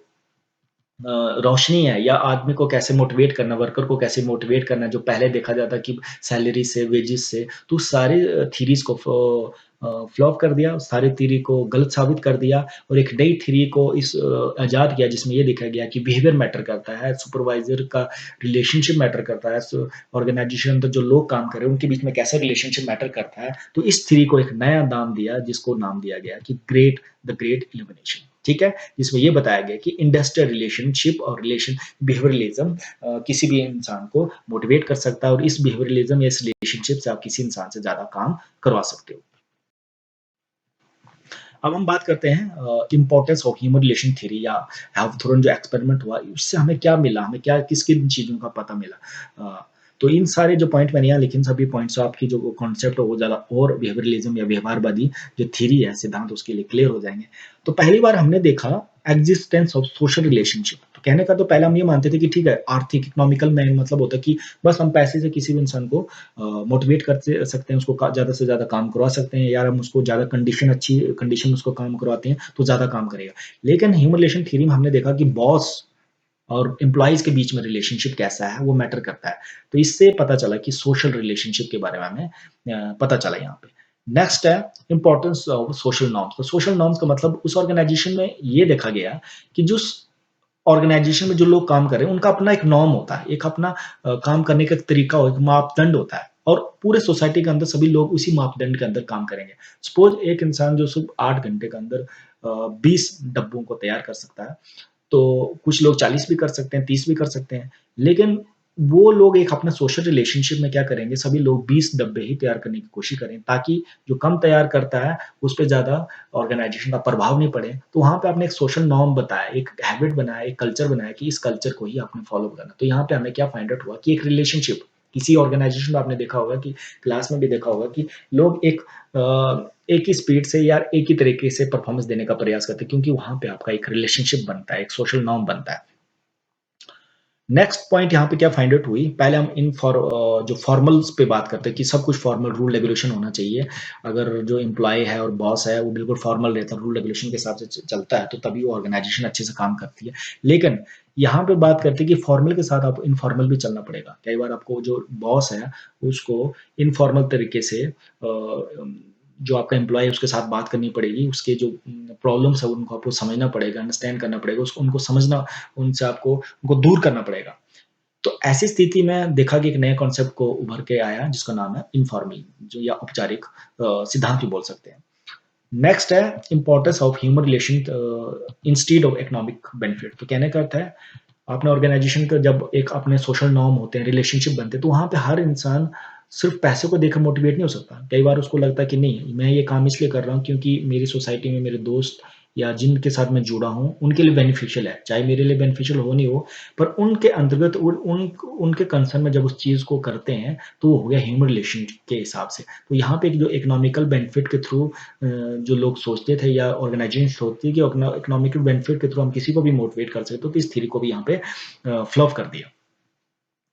Speaker 1: रोशनी है या आदमी को कैसे मोटिवेट करना, वर्कर को कैसे मोटिवेट करना, जो पहले देखा जाता कि सैलरी से, वेजेस से, तो सारे थ्योरीज़ को फ्लॉप कर दिया, सारे थ्योरी को गलत साबित कर दिया और एक नई थ्योरी को इजाद किया जिसमें ये देखा गया कि बिहेवियर मैटर करता है, सुपरवाइज़र का रिलेशनशिप मैटर करता है, ऑर्गेनाइज़ेशन अंदर जो लोग काम कर रहे हैं, उनके बीच में कैसा रिलेशनशिप मैटर करता है। तो इस थ्योरी को एक नया नाम दिया, जिसको नाम दिया गया कि द ग्रेट इल्यूमिनेशन, ठीक है? जिसमें ये बताया गया कि इंडस्ट्रियल रिलेशनशिप और बिहेवियरलिज्म किसी भी इंसान को मोटिवेट कर सकता है और इस बिहेवियरलिज्म या इस रिलेशनशिप से आप किसी इंसान से ज़्यादा काम करवा सकते हो। अब हम बात करते हैं importance of human relation theory या हैवथॉर्न जो एक्सपेरिमेंट हुआ, उससे हमें क्या मिला? हमें क्या किन चीज़ों का पता मिला? तो इन सारे जो पॉइंट मैंने यहाँ लिखे, इन सभी पॉइंट्स से आपकी जो कॉन्सेप्ट है वो ज़्यादा और बिहेवियरलिज्म या व्यवहारवादी जो थ्योरी है, सिद्धांत उसके लिए क्लियर हो जाएँगे। तो पहली बार हमने देखा एक्जिस्टेंस ऑफ सोशल रिलेशनशिप। तो कहने का तो पहले हम ये मानते थे कि ठीक है, आर्थिक इकोनॉमिकल में मतलब होता है कि बस हम पैसे से किसी भी इंसान को मोटिवेट कर सकते हैं, उसको ज़्यादा से ज़्यादा काम करवा सकते हैं या हम उसको ज़्यादा अच्छी कंडीशन में उसको काम करवाते हैं, तो ज़्यादा काम करेगा। लेकिन ह्यूमन रिलेशन थ्योरी में हमने देखा कि बॉस और एम्प्लॉइज़ के बीच में रिलेशनशिप कैसा है, वो मैटर करता है। तो इससे पता चला कि सोशल रिलेशनशिप के बारे में हमें पता चला यहाँ पे। नेक्स्ट है इम्पोर्टेंस ऑफ सोशल नॉर्म्स। तो सोशल नॉर्म्स का मतलब उस ऑर्गेनाइज़ेशन में ये देखा गया कि जो ऑर्गेनाइज़ेशन में जो लोग काम कर रहे हैं, उनका अपना एक नॉर्म होता है, एक अपना काम करने का एक तरीका हो, एक मापदंड होता है और पूरे सोसाइटी के अंदर सभी लोग उसी मापदंड के अंदर काम करेंगे। सपोज़ एक इंसान जो सिर्फ़ 8 घंटे के अंदर 20 डब्बों को तैयार कर सकता है, तो कुछ लोग 40 भी कर सकते हैं, 30 भी कर सकते हैं। लेकिन वो लोग एक अपना सोशल रिलेशनशिप में क्या करेंगे, सभी लोग 20 डब्बे ही तैयार करने की कोशिश करें, ताकि जो कम तैयार करता है, उस पे ज़्यादा ऑर्गेनाइज़ेशन का प्रभाव नहीं पड़े। तो वहाँ पे आपने एक सोशल नॉर्म बताया, एक हैबिट बनाया, एक कल्चर बनाया कि इस कल्चर को ही आपने फॉलो करना। तो यहाँ पे हमें क्या फाइंड आउट हुआ कि एक रिलेशनशिप, किसी ऑर्गेनाइज़ेशन में आपने देखा होगा कि क्लास में भी देखा होगा कि लोग एक ही स्पीड से या एक ही तरीके से परफॉर्मेंस देने का प्रयास करते हैं, क्योंकि वहाँ पे आपका एक रिलेशनशिप बनता है, एक सोशल नॉर्म बनता है। नेक्स्ट पॉइंट यहाँ पे क्या फाइंड आउट हुई, पहले हम जो फॉर्मल्स पे बात करते हैं कि सब कुछ फॉर्मल रूल रेगुलेशन होना चाहिए। अगर जो एम्प्लॉय है और बॉस है वो बिल्कुल फॉर्मल रहता है, रूल रेगुलेशन के हिसाब से चलता है, तो तभी वो ऑर्गेनाइजेशन अच्छे से काम करती है। लेकिन यहाँ पे बात करते हैं कि फॉर्मल के साथ आपको इनफॉर्मल भी चलना पड़ेगा। कई बार आपको जो बॉस है उसको इनफॉर्मल तरीके से जो आपका एम्प्लॉय है उसके साथ बात करनी पड़ेगी, उसके जो प्रॉब्लम्स है उनको आपको समझना पड़ेगा, अंडरस्टैंड करना पड़ेगा, उसको उनको समझना, उनसे आपको उनको दूर करना पड़ेगा। तो ऐसी स्थिति में देखा कि एक नए कॉन्सेप्ट को उभर के आया जिसका नाम है इनफॉर्मल, जो या औपचारिक सिद्धांत भी बोल सकते हैं। नेक्स्ट है importance of human relation instead of economic benefit. तो कहने का अर्थ है, आपने ऑर्गेनाइजेशन का जब एक अपने सोशल नॉर्म होते हैं, रिलेशनशिप बनते हैं, तो वहाँ पे हर इंसान सिर्फ पैसे को देखकर मोटिवेट नहीं हो सकता। कई बार उसको लगता है कि नहीं, मैं ये काम इसलिए कर रहा हूँ क्योंकि मेरी सोसाइटी में मेरे दोस्त या जिनके साथ मैं जुड़ा हूँ, उनके लिए बेनिफिशियल है। चाहे मेरे लिए बेनिफिशियल हो नहीं हो, पर उनके अंतर्गत उनके कंसर्न में जब उस चीज़ को करते हैं, तो वो हो गया ह्यूमन रिलेशन के हिसाब से। तो यहाँ पे एक जो इकोनॉमिकल बेनिफिट के थ्रू जो लोग सोचते थे या ऑर्गेनाइजेशन सोचती है कि इकोनॉमिकल बेनिफिट के थ्रू हम किसी को भी मोटिवेट कर सकते हो, तो इस थ्योरी को भी यहाँ पे फ्लॉप कर दिया।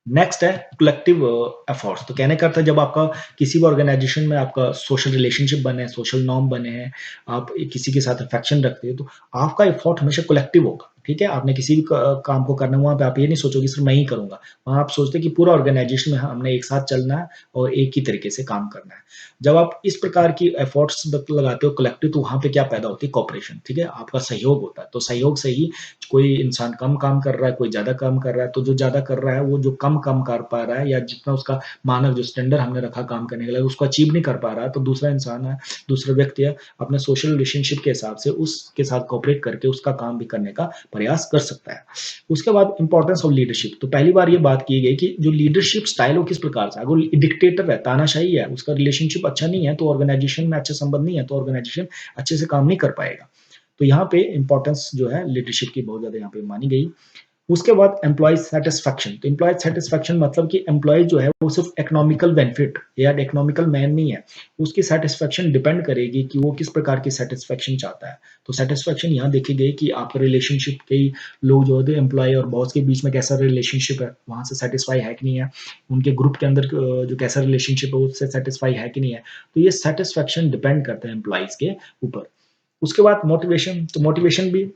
Speaker 1: नेक्स्ट है कलेक्टिव एफर्ट्स। तो कहने का अर्थ है, जब आपका किसी भी ऑर्गेनाइजेशन में आपका सोशल रिलेशनशिप बने हैं, सोशल नॉर्म बने हैं, आप किसी के साथ अफेक्शन रखते हो, तो आपका एफर्ट हमेशा कलेक्टिव होगा। ठीक है, आपने किसी भी काम को करना है, वहाँ पे आप ये नहीं सोचोगे सिर्फ मैं ही करूंगा। वहाँ आप सोचते हैं कि पूरा ऑर्गेनाइजेशन में हमने एक साथ चलना है और एक ही तरीके से काम करना है। जब आप इस प्रकार की एफर्ट्स लगाते हो कलेक्टिव, तो वहाँ पे क्या पैदा होती है, कॉपरेशन। ठीक है, आपका सहयोग होता है। तो सहयोग से ही कोई इंसान कम काम कर रहा है, कोई ज़्यादा काम कर रहा है, तो जो ज़्यादा कर रहा है, वो जो कम काम कर पा रहा है या जितना उसका मानक जो स्टैंडर्ड हमने रखा काम करने के लिए, उसको अचीव नहीं कर पा रहा है, तो दूसरा इंसान है, दूसरा व्यक्ति है, अपने सोशल रिलेशनशिप के हिसाब से उसके साथ कोऑपरेट करके उसका काम भी करने का प्रयास कर सकता है। उसके बाद इंपॉर्टेंस ऑफ लीडरशिप। तो पहली बार ये बात की गई कि जो लीडरशिप स्टाइल हो किस प्रकार से, अगर डिक्टेटर है, तानाशाही है, उसका रिलेशनशिप अच्छा नहीं है, तो ऑर्गेनाइजेशन में अच्छे संबंध नहीं है, तो ऑर्गेनाइजेशन अच्छे से काम नहीं कर पाएगा। तो यहाँ पे इंपॉर्टेंस जो है लीडरशिप की बहुत ज़्यादा यहाँ पे मानी गई। उसके बाद एम्प्लॉय सैटिस्फैक्शन। तो एम्प्लॉय सैटिस्फैक्शन मतलब कि एम्प्लॉय जो है वो सिर्फ इकोनॉमिकल बेनिफिट या इकोनॉमिकल मैन नहीं है, उसकी सैटिस्फैक्शन डिपेंड करेगी कि वो किस प्रकार की सैटिस्फैक्शन चाहता है। तो सैटिस्फैक्शन यहाँ देखी गई कि आपका रिलेशनशिप, कई लोग जो होते हैं एम्प्लॉय और बॉस के बीच में कैसा रिलेशनशिप है, वहाँ से सेटिस्फाई है कि नहीं है, उनके ग्रुप के अंदर जो कैसा रिलेशनशिप है उससे सेटिस्फाई है कि नहीं है। तो ये सेटिस्फैक्शन डिपेंड करता है एम्प्लॉयज के ऊपर। उसके बाद मोटिवेशन। तो मोटिवेशन भी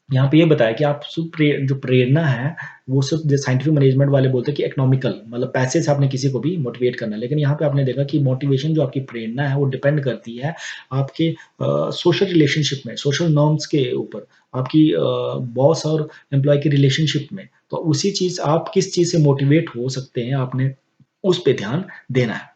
Speaker 1: यहाँ पे ये बताया कि आप जो प्रेरणा है, वो सिर्फ जो साइंटिफिक मैनेजमेंट वाले बोलते हैं कि इकोनॉमिकल, मतलब पैसे से आपने किसी को भी मोटिवेट करना है। लेकिन यहाँ पे आपने देखा कि मोटिवेशन जो आपकी प्रेरणा है वो डिपेंड करती है आपके सोशल रिलेशनशिप में, सोशल नॉर्म्स के ऊपर, आपकी बॉस और एम्प्लॉय की रिलेशनशिप में। तो उसी चीज़, आप किस चीज़ से मोटिवेट हो सकते हैं, आपने उस पे ध्यान देना है।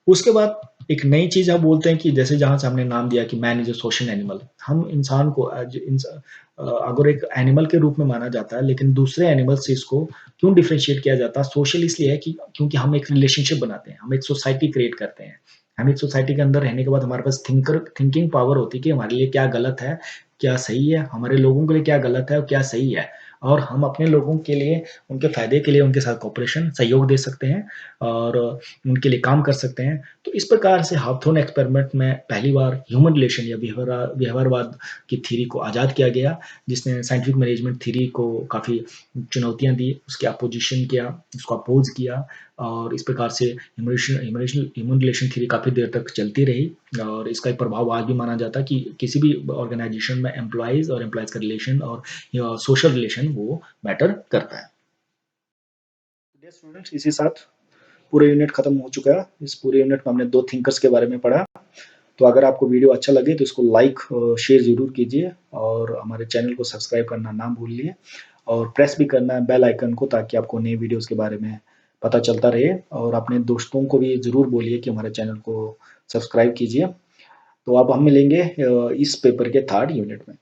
Speaker 1: उसके बाद एक नई चीज़ आप बोलते हैं कि जैसे जहाँ से हमने नाम दिया कि man is a social animal. हम इंसान को अगर एक एनिमल के रूप में माना जाता है, लेकिन दूसरे एनिमल से इसको क्यों डिफरेंशिएट किया जाता है? सोशल इसलिए है कि क्योंकि हम एक रिलेशनशिप बनाते हैं, हम एक सोसाइटी क्रिएट करते हैं। हम एक सोसाइटी के अंदर रहने के बाद हमारे पास थिंकिंग पावर होती है कि हमारे लिए क्या गलत है, क्या सही है, हमारे लोगों के लिए क्या गलत है और क्या सही है। और हम अपने लोगों के लिए, उनके फ़ायदे के लिए उनके साथ कोऑपरेशन, सहयोग दे सकते हैं और उनके लिए काम कर सकते हैं। तो इस प्रकार से हावथॉर्न एक्सपेरिमेंट में पहली बार ह्यूमन रिलेशन या व्यवहारवाद की थ्योरी को आज़ाद किया गया, जिसने साइंटिफिक मैनेजमेंट थ्योरी को काफ़ी चुनौतियाँ दी, उसकी अपोजिशन किया, उसको अपोज़ किया, और इस प्रकार से ह्यूमन रिलेशन थ्योरी काफ़ी देर तक चलती रही। और इसका एक प्रभाव आज भी माना जाता है कि किसी भी ऑर्गेनाइजेशन में एम्प्लॉइज़ और एम्प्लॉइज़ का रिलेशन और सोशल रिलेशन वो मैटर करता है। डियर स्टूडेंट्स, इसी साथ पूरा यूनिट खत्म हो चुका है। इस पूरे यूनिट में हमने 2 थिंकर्स के बारे में पढ़ा। तो अगर आपको वीडियो अच्छा लगे तो इसको लाइक और शेयर ज़रूर कीजिए, और हमारे चैनल को सब्सक्राइब करना ना भूलिए, और प्रेस भी करना है बेल आइकन को, ताकि आपको नई वीडियोज़ के बारे में पता चलता रहे। और अपने दोस्तों को भी ज़रूर बोलिए कि हमारे चैनल को सब्सक्राइब कीजिए। तो अब हम मिलेंगे इस पेपर के 3rd यूनिट में।